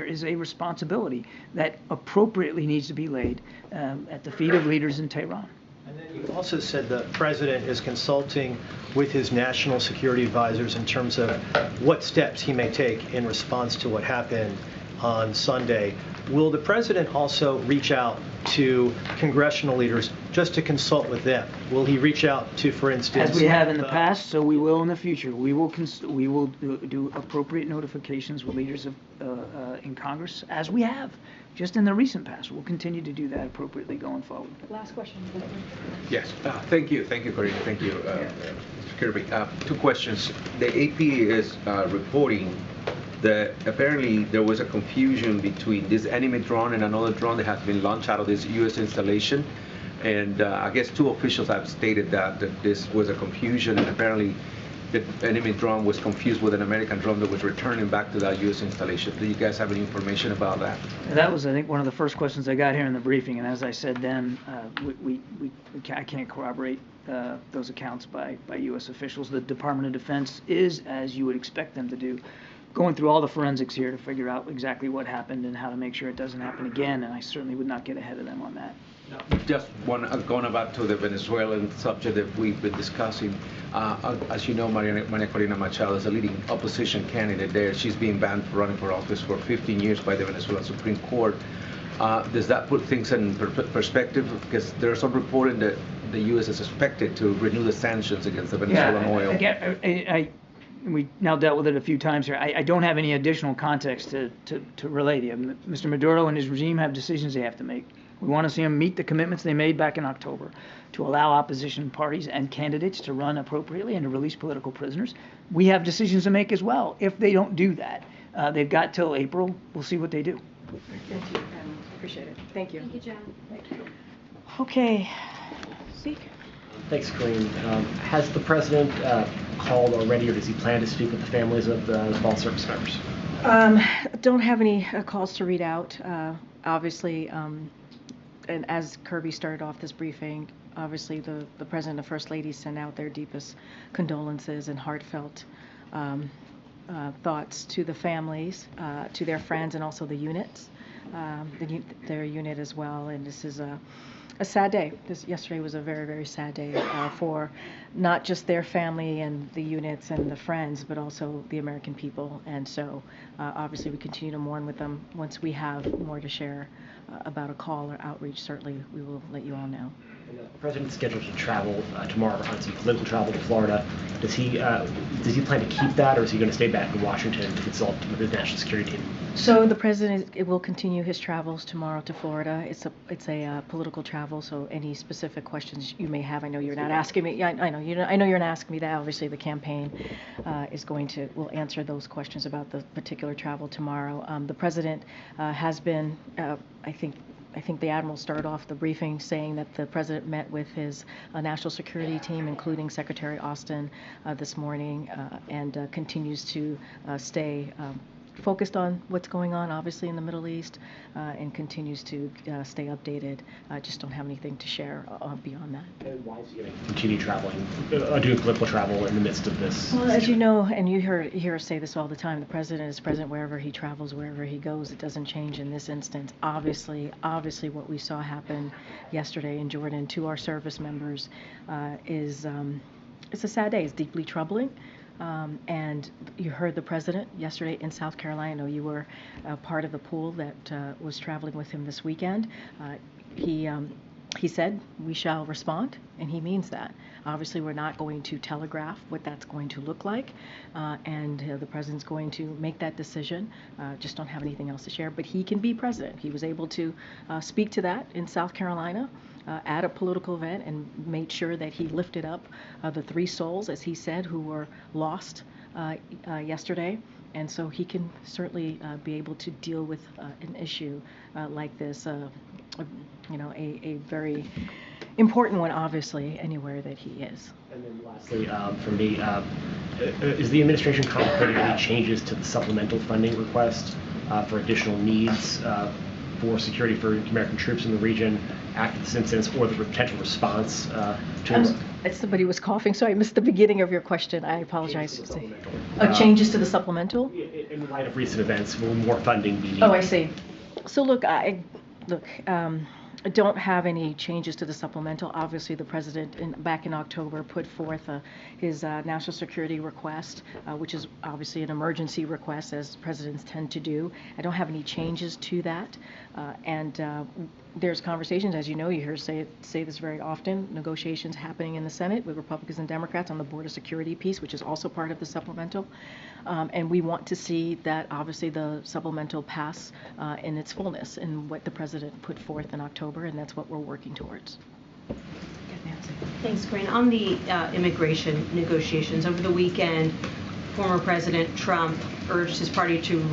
is a responsibility that appropriately needs to be laid at the feet of leaders in Tehran. And then you also said the president is consulting with his national security advisors in terms of what steps he may take in response to what happened on Sunday. Will the president also reach out to congressional leaders just to consult with them? Will he reach out to, for instance, as we have in the past, so we will in the future. We will do appropriate notifications with leaders in Congress, as we have just in the recent past. We'll continue to do that appropriately going forward. Last question. Yes. Thank you, Karine. Thank you, Mr. Kirby. Two questions. The AP is reporting that apparently there was a confusion between this enemy drone and another drone that has been launched out of this U.S. installation. And I guess two officials have stated that this was a confusion, and apparently the enemy drone was confused with an American drone that was returning back to that U.S. installation. Do you guys have any information about that? That was, I think, one of the first questions I got here in the briefing. And as I said then, I can't corroborate those accounts by U.S. officials. The Department of Defense is, as you would expect them to do, going through all the forensics here to figure out exactly what happened and how to make sure it doesn't happen again, and I certainly would not get ahead of them on that. Just going back to the Venezuelan subject that we've been discussing, as you know, Maria Corina Machado is a leading opposition candidate there. She's being banned for running for office for 15 years by the Venezuelan Supreme Court. Does that put things in perspective? Because there's some reporting that the U.S. is expected to renew the sanctions against the Venezuelan oil. Again, we now dealt with it a few times here. I don't have any additional context to relay to you. Mr. Maduro and his regime have decisions they have to make. We want to see them meet the commitments they made back in October to allow opposition parties and candidates to run appropriately and to release political prisoners. We have decisions to make as well. If they don't do that, they've got till April. We'll see what they do. Thank you. Appreciate it. Thank you. Thank you, John. Thank you. Okay. Speak. Thanks, Karine. Has the president called already, or does he plan to speak with the families of the fallen service members? Don't have any calls to read out. Obviously, and as Kirby started off this briefing, obviously the President and the First Lady sent out their deepest condolences and heartfelt thoughts to the families, to their friends, and also the units, their unit as well. And this is a sad day. Yesterday was a very, very sad day for not just their family and the units and the friends, but also the American people. And so obviously we continue to mourn with them. Once we have more to share about a call or outreach, certainly we will let you all know. And the president's scheduled to travel tomorrow on some political travel to Florida. Does he plan to keep that, or is he going to stay back in Washington to consult with his national security team? So the president will continue his travels tomorrow to Florida. It's a political travel, so any specific questions you may have, I know you're not asking me. Yeah, I know you're not asking me that. Obviously, the campaign will answer those questions about the particular travel tomorrow. The president has been, I think the Admiral started off the briefing saying that the president met with his national security team, including Secretary Austin, this morning, and continues to stay focused on what's going on, obviously, in the Middle East, and continues to stay updated. I just don't have anything to share beyond that. And why is he going to continue traveling, doing political travel in the midst of this? Well, as you know, and you hear us say this all the time, the president is president wherever he travels, wherever he goes. It doesn't change in this instance. Obviously, what we saw happen yesterday in Jordan to our service members is it's a sad day. It's deeply troubling. And you heard the president yesterday in South Carolina. I know you were part of the pool that was traveling with him this weekend. He said we shall respond, and he means that. Obviously, we're not going to telegraph what that's going to look like, and the president's going to make that decision. Just don't have anything else to share, but he can be president. He was able to speak to that in South Carolina at a political event and made sure that he lifted up the 3 souls, as he said, who were lost yesterday. And so he can certainly be able to deal with an issue like this, a very important one, obviously, anywhere that he is. And then lastly, for me, is the administration contemplating any changes to the supplemental funding request for additional needs for security for American troops in the region after this incident, or the potential response to Somebody was coughing, so I missed the beginning of your question. I apologize. Changes to the supplemental? In light of recent events, will more funding be needed? Oh, I see. So look, I don't have any changes to the supplemental. Obviously, the president back in October put forth his national security request, which is obviously an emergency request, as presidents tend to do. I don't have any changes to that. And there's conversations, as you know, you hear say this very often, negotiations happening in the Senate with Republicans and Democrats on the border security piece, which is also part of the supplemental. And we want to see that, obviously, the supplemental pass in its fullness in what the president put forth in October, and that's what we're working towards. Thanks, Karine. On the immigration negotiations, over the weekend, former President Trump urged his party to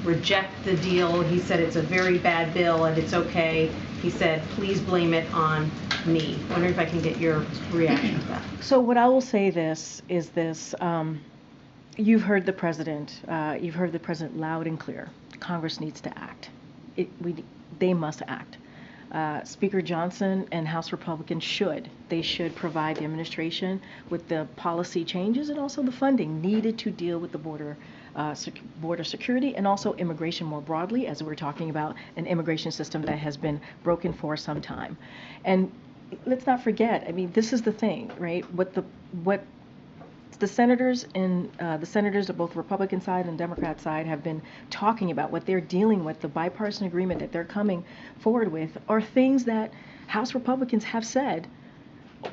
reject the deal. He said it's a very bad bill and it's okay. He said, please blame it on me. I wonder if I can get your reaction to that. So what I will say is this. You've heard the president. You've heard the president loud and clear. Congress needs to act. They must act. Speaker Johnson and House Republicans should provide the administration with the policy changes and also the funding needed to deal with the border security and also immigration more broadly, as we're talking about an immigration system that has been broken for some time. And let's not forget, I mean, this is the thing, right? What the senators of both Republican side and Democrat side have been talking about, what they're dealing with, the bipartisan agreement that they're coming forward with, are things that House Republicans have said,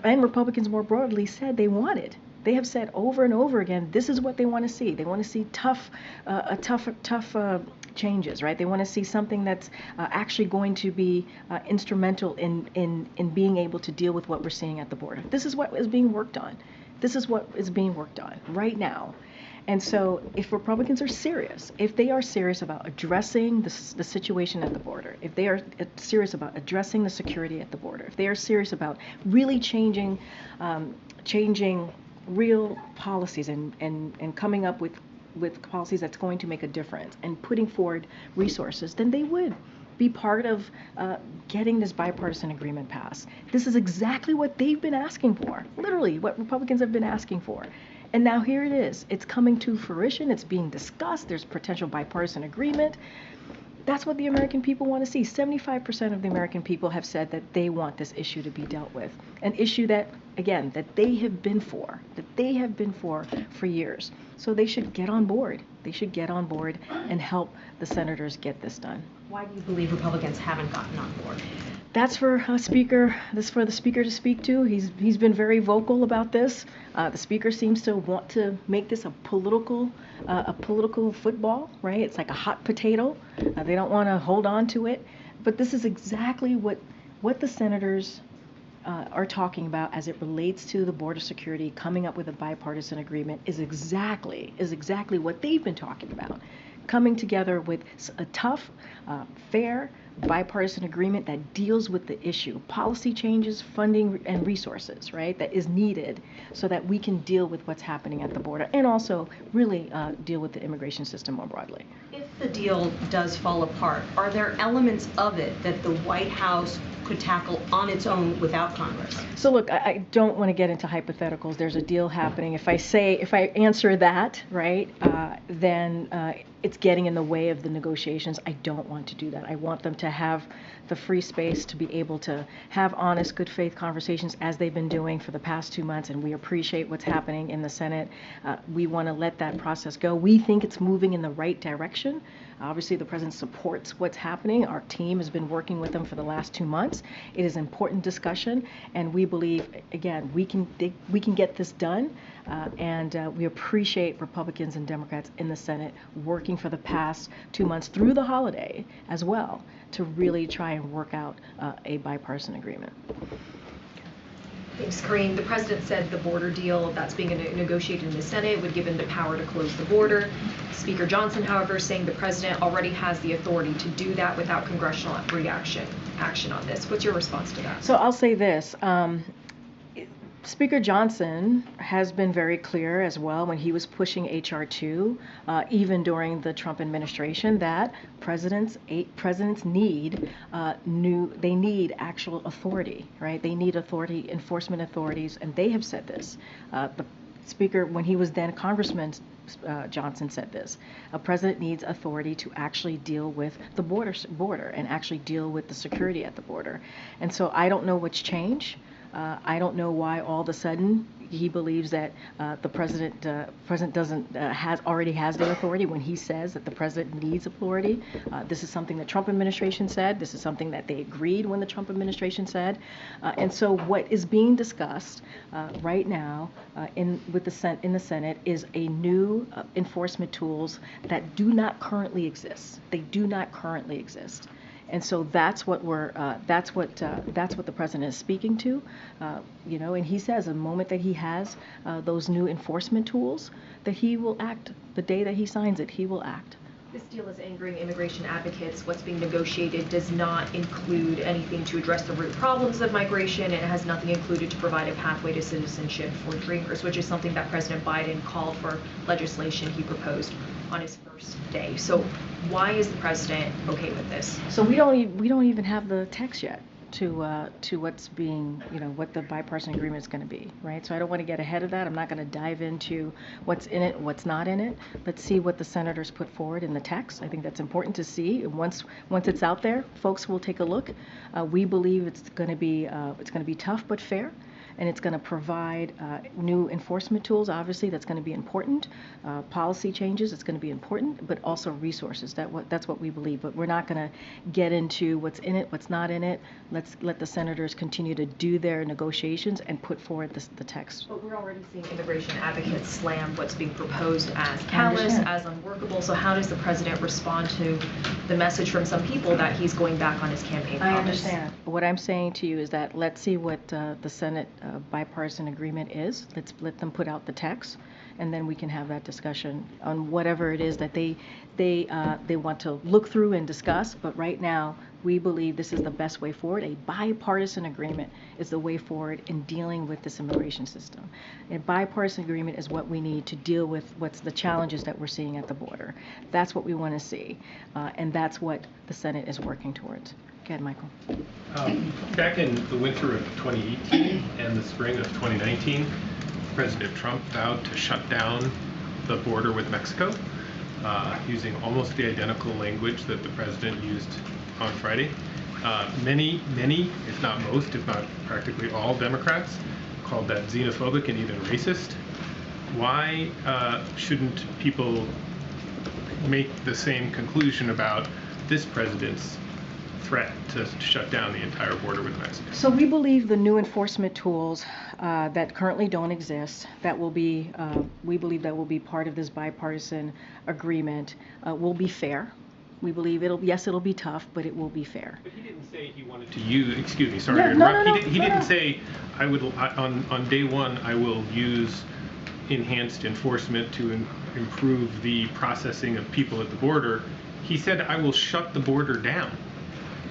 and Republicans more broadly said they wanted. They have said over and over again, this is what they want to see. They want to see tough changes, right? They want to see something that's actually going to be instrumental in being able to deal with what we're seeing at the border. This is what is being worked on. This is what is being worked on right now. And so if Republicans are serious, if they are serious about addressing the situation at the border, if they are serious about addressing the security at the border, if they are serious about really changing real policies and coming up with policies that's going to make a difference and putting forward resources, then they would be part of getting this bipartisan agreement passed. This is exactly what they've been asking for, literally what Republicans have been asking for. And now here it is. It's coming to fruition. It's being discussed. There's potential bipartisan agreement. That's what the American people want to see. 75% of the American people have said that they want this issue to be dealt with. An issue that, again, that they have been for years. So they should get on board. They should get on board and help the senators get this done. Why do you believe Republicans haven't gotten on board? That's for the speaker to speak to. He's been very vocal about this. The speaker seems to want to make this a political football, right? It's like a hot potato. They don't want to hold on to it. But this is exactly what the senators are talking about as it relates to the border security. Coming up with a bipartisan agreement is exactly what they've been talking about. Coming together with a tough, fair, bipartisan agreement that deals with the issue, policy changes, funding, and resources, right, that is needed so that we can deal with what's happening at the border and also really deal with the immigration system more broadly. If the deal does fall apart, are there elements of it that the White House could tackle on its own without Congress? So look, I don't want to get into hypotheticals. There's a deal happening. If I answer that, right, then it's getting in the way of the negotiations. I don't want to do that. I want them to have the free space to be able to have honest, good faith conversations as they've been doing for the past 2 months, and we appreciate what's happening in the Senate. We want to let that process go. We think it's moving in the right direction. Obviously, the president supports what's happening. Our team has been working with them for the last 2 months. It is important discussion, and we believe, again, we can get this done, and we appreciate Republicans and Democrats in the Senate working for the past 2 months through the holiday as well to really try and work out a bipartisan agreement. Thanks, Karine. The president said the border deal that's being negotiated in the Senate would give him the power to close the border. Speaker Johnson, however, saying the president already has the authority to do that without congressional action on this. What's your response to that? So I'll say this. Speaker Johnson has been very clear as well when he was pushing H.R. 2, even during the Trump administration, that presidents need they need actual authority, right? They need authority, enforcement authorities, and they have said this. The Speaker, when he was then Congressman Johnson, said this: a president needs authority to actually deal with the border and actually deal with the security at the border. And so I don't know what's changed. I don't know why all of a sudden he believes that the president already has the authority when he says that the president needs authority. This is something the Trump administration said. This is something that they agreed when the Trump administration said. And so what is being discussed right now in the Senate is a new enforcement tools that do not currently exist. They do not currently exist. And so that's what the president is speaking to, and he says the moment that he has those new enforcement tools, that he will act. The day that he signs it, he will act. This deal is angering immigration advocates. What's being negotiated does not include anything to address the root problems of migration, and it has nothing included to provide a pathway to citizenship for dreamers, which is something that President Biden called for legislation he proposed on his first day. So why is the president okay with this? So we don't even have the text yet to what's being, what the bipartisan agreement is going to be, right? So I don't want to get ahead of that. I'm not going to dive into what's in it, what's not in it. Let's see what the senators put forward in the text. I think that's important to see. And once it's out there, folks will take a look. We believe it's going to be tough but fair. And it's going to provide new enforcement tools, obviously, that's going to be important. Policy changes, it's going to be important, but also resources. That's what we believe. But we're not going to get into what's in it, what's not in it. Let's let the senators continue to do their negotiations and put forward the text. But we're already seeing immigration advocates slam what's being proposed as callous, as unworkable. So how does the president respond to the message from some people that he's going back on his campaign promise? I understand. What I'm saying to you is that let's see what the Senate bipartisan agreement is. Let's let them put out the text, and then we can have that discussion on whatever it is that they want to look through and discuss. But right now, we believe this is the best way forward. A bipartisan agreement is the way forward in dealing with this immigration system. A bipartisan agreement is what we need to deal with what's the challenges that we're seeing at the border. That's what we want to see, and that's what the Senate is working towards. Go ahead, Michael. Back in the winter of 2018 and the spring of 2019, President Trump vowed to shut down the border with Mexico, using almost the identical language that the president used on Friday. Many, if not most, if not practically all Democrats called that xenophobic and even racist. Why shouldn't people make the same conclusion about this president's threat to shut down the entire border with Mexico? So we believe the new enforcement tools that currently don't exist, that will be, we believe that will be part of this bipartisan agreement, will be fair. We believe it'll be tough, but it will be fair. But he didn't say he wanted to use, excuse me, sorry to interrupt. He didn't say, on day one, I will use enhanced enforcement to improve the processing of people at the border. He said, I will shut the border down,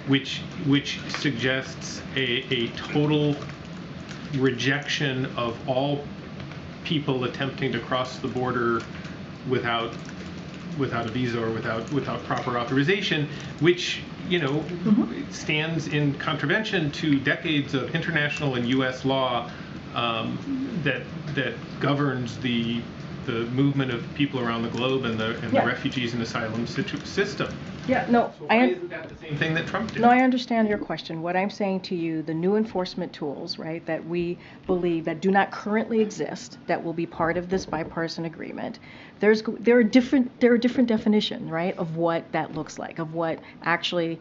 which suggests a total rejection of all people attempting to cross the border without a visa or without proper authorization, which stands in contravention to decades of international and U.S. law that governs the the movement of people around the globe and the Yeah. refugees and asylum system. Yeah, no, So why isn't that the same thing that Trump did? No, I understand your question. What I'm saying to you, the new enforcement tools, right, that we believe that do not currently exist, that will be part of this bipartisan agreement, there are different definitions, right, of what that looks like, of what actually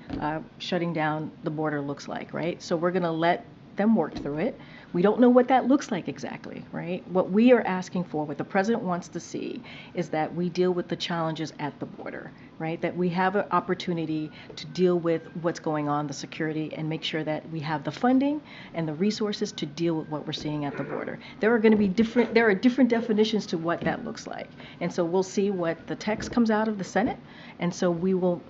shutting down the border looks like, right? So we're going to let them work through it. We don't know what that looks like exactly, right? What we are asking for, what the president wants to see, is that we deal with the challenges at the border, right? That we have an opportunity to deal with what's going on, the security, and make sure that we have the funding and the resources to deal with what we're seeing at the border. There are different definitions to what that looks like. And so we'll see what the text comes out of the Senate. And so we will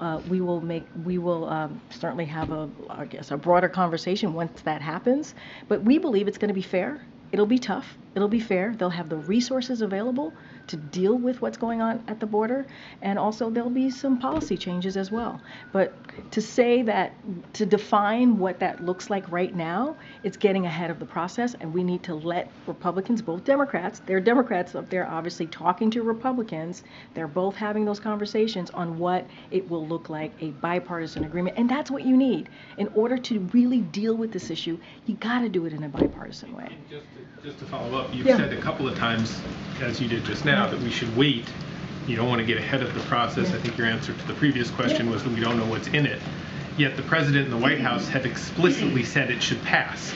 certainly have a broader conversation once that happens. But we believe it's going to be fair. It'll be tough. It'll be fair. They'll have the resources available to deal with what's going on at the border, and also there'll be some policy changes as well. But to say that, to define what that looks like right now, it's getting ahead of the process, and we need to let Republicans, both Democrats, there are Democrats up there obviously talking to Republicans, they're both having those conversations on what it will look like, a bipartisan agreement, and that's what you need. In order to really deal with this issue, you gotta do it in a bipartisan way. Just to follow up, you've Yeah. said a couple of times, as you did just now, that we should wait. You don't want to get ahead of the process. Yeah. I think your answer to the previous question was that we don't know what's in it. Yet the president and the White House have explicitly said it should pass.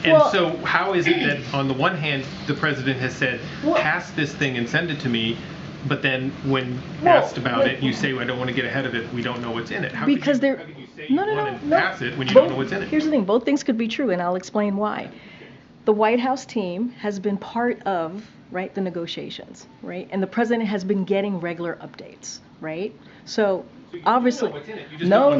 And Well- so how is it that on the one hand, the president has said, pass this thing and send it to me, but then when asked about it, you say, well, I don't want to get ahead of it, we don't know what's in it. How could Because you say you want to pass it when you don't know what's in it? Here's the thing, both things could be true, and I'll explain why. The White House team has been part of, right, the negotiations, right? And the president has been getting regular updates, right? So obviously, no.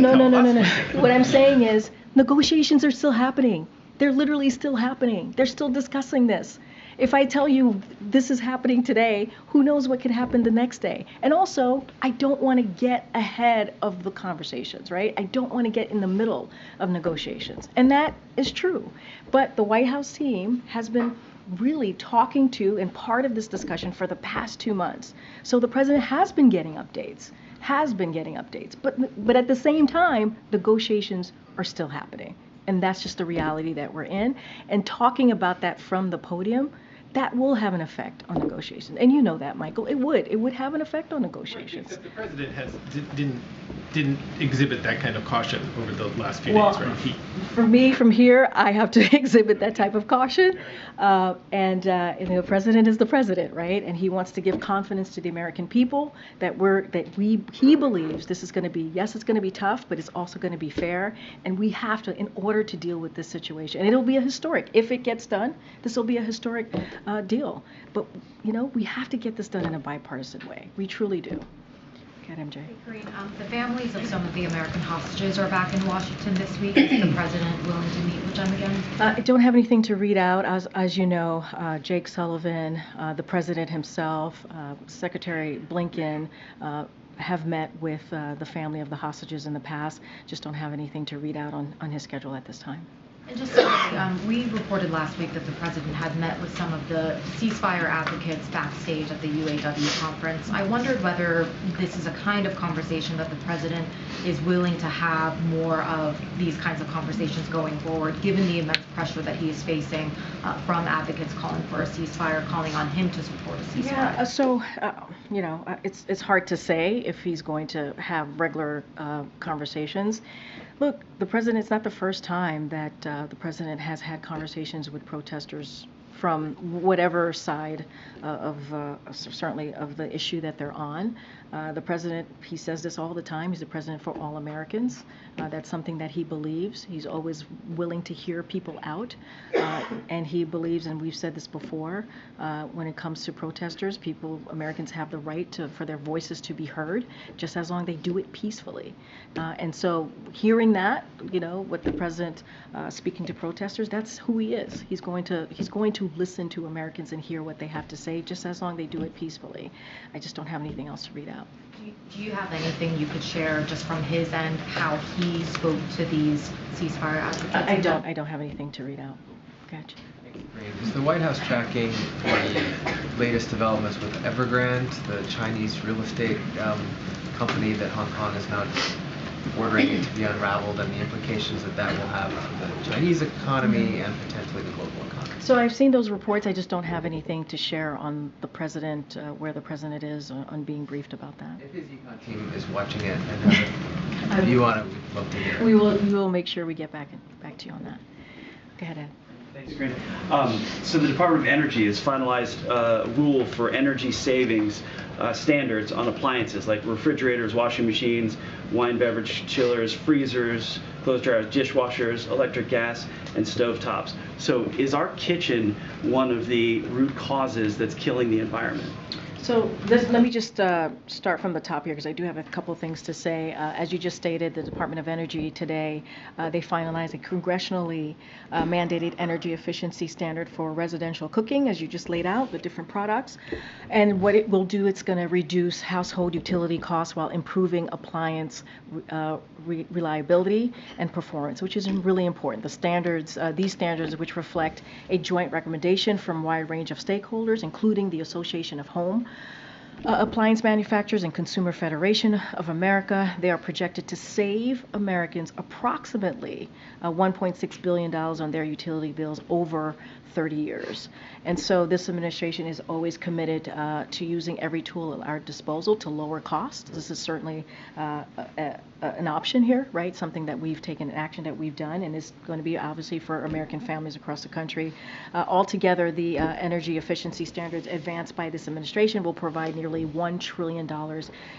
What I'm saying is negotiations are still happening. They're literally still happening. They're still discussing this. If I tell you this is happening today, who knows what could happen the next day? And also, I don't want to get ahead of the conversations, right? I don't want to get in the middle of negotiations. And that is true. But the White House team has been really talking to and part of this discussion for the past 2 months. So the president has been getting updates. But at the same time, negotiations are still happening. And that's just the reality that we're in. And talking about that from the podium, that will have an effect on negotiations. And you know that, Michael. It would have an effect on negotiations. Except the president didn't exhibit that kind of caution over the last few days, right? For me, from here, I have to exhibit that type of caution. And the president is the president, right? And he wants to give confidence to the American people that he believes this is going to be, yes, it's going to be tough, but it's also going to be fair. And we have to, in order to deal with this situation, and it'll be a historic, if it gets done, this will be a historic deal. But, we have to get this done in a bipartisan way. We truly do. MJ. Karine, the families of some of the American hostages are back in Washington this week. Is the president willing to meet with them again? I don't have anything to read out. As you know, Jake Sullivan, the president himself, Secretary Blinken, have met with the family of the hostages in the past. Just don't have anything to read out on his schedule at this time. And just we reported last week that the president had met with some of the ceasefire advocates backstage at the UAW conference. I wondered whether this is a kind of conversation that the president is willing to have more of these kinds of conversations going forward, given the immense pressure that he is facing from advocates calling for a ceasefire, calling on him to support a ceasefire. Yeah, so, it's hard to say if he's going to have regular conversations. Look, the president, it's not the first time that the president has had conversations with protesters from whatever side certainly of the issue that they're on. The president, he says this all the time, he's the president for all Americans. That's something that he believes. He's always willing to hear people out. And he believes, and we've said this before, when it comes to protesters, Americans have the right for their voices to be heard, just as long as they do it peacefully. And so hearing that, what the president speaking to protesters, that's who he is. He's going to listen to Americans and hear what they have to say, just as long as they do it peacefully. I just don't have anything else to read out. Do you have anything you could share just from his end, how he spoke to these ceasefire advocates? I don't have anything to read out. Gotcha. Is the White House tracking the latest developments with Evergrande, the Chinese real estate company that Hong Kong is now ordering it to be unraveled, and the implications that that will have for the Chinese economy and potentially the global economy? So I've seen those reports. I just don't have anything to share on the president, where the president is on being briefed about that. If his econ team is watching it and has a view on it, we'd love to hear it. We will make sure we get back to you on that. Go ahead, Ed. Thanks, Karine. So the Department of Energy has finalized a rule for energy savings standards on appliances like refrigerators, washing machines, wine beverage chillers, freezers, clothes dryers, dishwashers, electric gas, and stovetops. So is our kitchen one of the root causes that's killing the environment? So let me just start from the top here, because I do have a couple of things to say. As you just stated, the Department of Energy today, they finalized a congressionally mandated energy efficiency standard for residential cooking, as you just laid out, the different products. And what it will do, it's going to reduce household utility costs while improving appliance reliability and performance, which is really important. The standards, these standards, which reflect a joint recommendation from a wide range of stakeholders, including the Association of Home Appliance Manufacturers and Consumer Federation of America. They are projected to save Americans approximately $1.6 billion on their utility bills over 30 years. And so this administration is always committed to using every tool at our disposal to lower costs. This is certainly an option here, right? Something that we've taken, an action that we've done, and is going to be obviously for American families across the country. Altogether, the energy efficiency standards advanced by this administration will provide nearly $1 trillion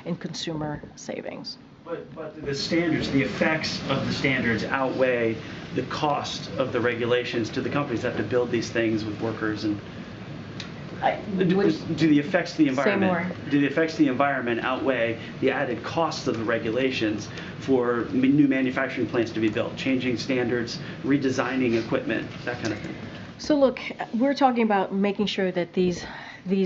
in consumer savings. But the standards, the effects of the standards outweigh the cost of the regulations to the companies that have to build these things with workers. And do the effects to the environment? Do the effects to the environment outweigh the added costs of the regulations for new manufacturing plants to be built, changing standards, redesigning equipment, that kind of thing? So look, we're talking about making sure that these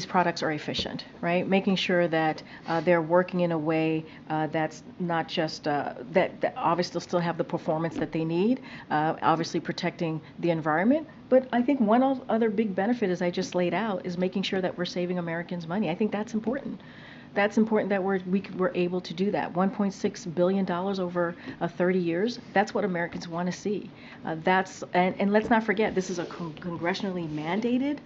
products are efficient, right? Making sure that they're working in a way that's not just that obviously still have the performance that they need, obviously protecting the environment. But I think one other big benefit, as I just laid out, is making sure that we're saving Americans money. I think that's important. That's important that we're able to do that. $1.6 billion over 30 years. That's what Americans want to see. And let's not forget, this is a congressionally mandated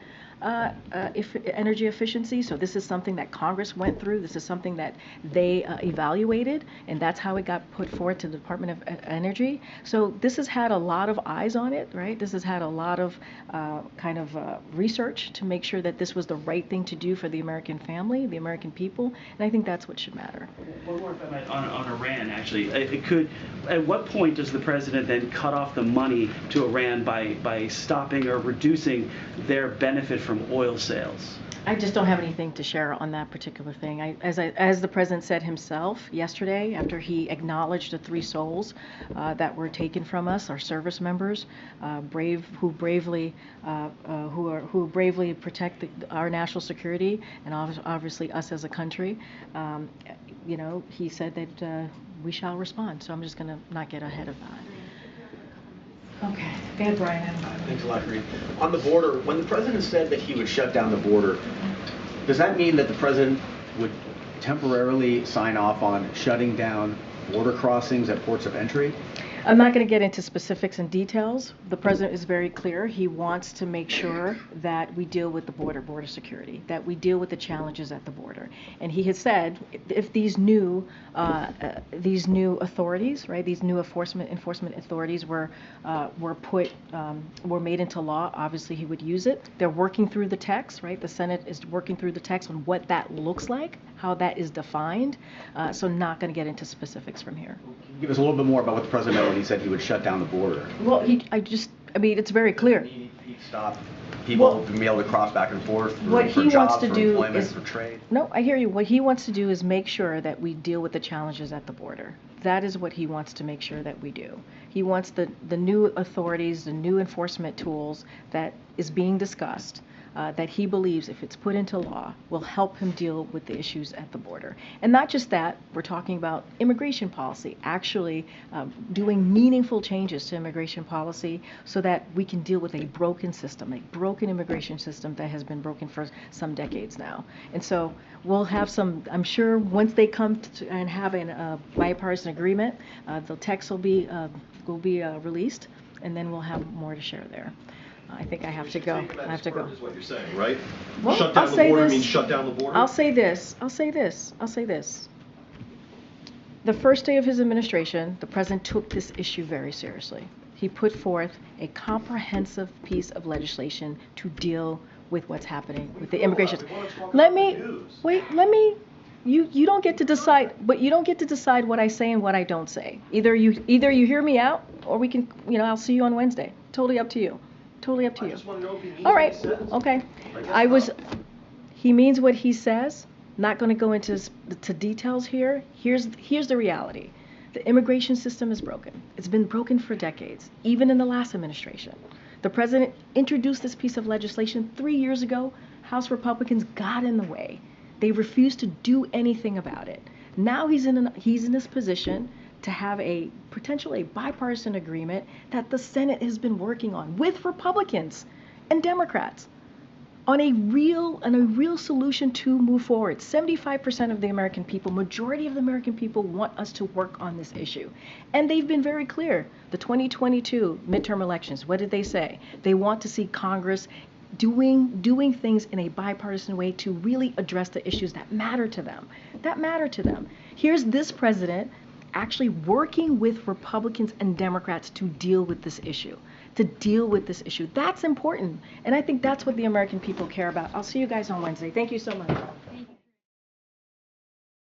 energy efficiency. So this is something that Congress went through. This is something that they evaluated, and that's how it got put forward to the Department of Energy. So this has had a lot of eyes on it, right? This has had a lot of research to make sure that this was the right thing to do for the American family, the American people, and I think that's what should matter. One more thing on Iran, actually. At what point does the president then cut off the money to Iran by stopping or reducing their benefit from oil sales? I just don't have anything to share on that particular thing. As the president said himself yesterday, after he acknowledged the 3 souls that were taken from us, our service members, who bravely protect our national security and obviously us as a country. He said that we shall respond. So I'm just going to not get ahead of that. Okay, go ahead, Brian. Thanks a lot, Karine. On the border, when the president said that he would shut down the border, does that mean that the president would temporarily sign off on shutting down border crossings at ports of entry? I'm not going to get into specifics and details. The president is very clear. He wants to make sure that we deal with the border security, that we deal with the challenges at the border. And he has said if these new authorities, right, these new enforcement authorities were made into law, obviously he would use it. They're working through the text, right? The Senate is working through the text on what that looks like, how that is defined. So not going to get into specifics from here. Can you give us a little bit more about what the president meant when he said he would shut down the border? Well, it's very clear. He'd stop people from being able to cross back and forth for jobs, wants to for do employment, is, for trade. No, I hear you. What he wants to do is make sure that we deal with the challenges at the border. That is what he wants to make sure that we do. He wants the new authorities, the new enforcement tools that is being discussed that he believes, if it's put into law, will help him deal with the issues at the border. And not just that, we're talking about immigration policy, actually doing meaningful changes to immigration policy so that we can deal with a broken system, a broken immigration system that has been broken for some decades now. And so we'll have some, I'm sure once they come and have a bipartisan agreement, the text will be released, and then we'll have more to share there. I think I have to go. I have to go. Is what you're saying, right? Well, shut down I'll the say border this. means shut down the border? I'll say this. The first day of his administration, the president took this issue very seriously. He put forth a comprehensive piece of legislation to deal with what's happening with the immigration. You don't get to decide, but you don't get to decide what I say and what I don't say. Either you hear me out, or we can, I'll see you on Wednesday. Totally up to you. Totally up to you. I just want to know if he means All right. what he says. Okay. I guess not. He means what he says. Not going to go into details here. Here's the reality. The immigration system is broken. It's been broken for decades, even in the last administration. The president introduced this piece of legislation 3 years ago. House Republicans got in the way. They refused to do anything about it. Now he's in this position to have a bipartisan agreement that the Senate has been working on with Republicans and Democrats on a real solution to move forward. 75% of the American people, majority of the American people, want us to work on this issue. And they've been very clear. The 2022 midterm elections, what did they say? They want to see Congress doing things in a bipartisan way to really address the issues that matter to them. Here's this president actually working with Republicans and Democrats to deal with this issue. That's important. And I think that's what the American people care about. I'll see you guys on Wednesday. Thank you so much.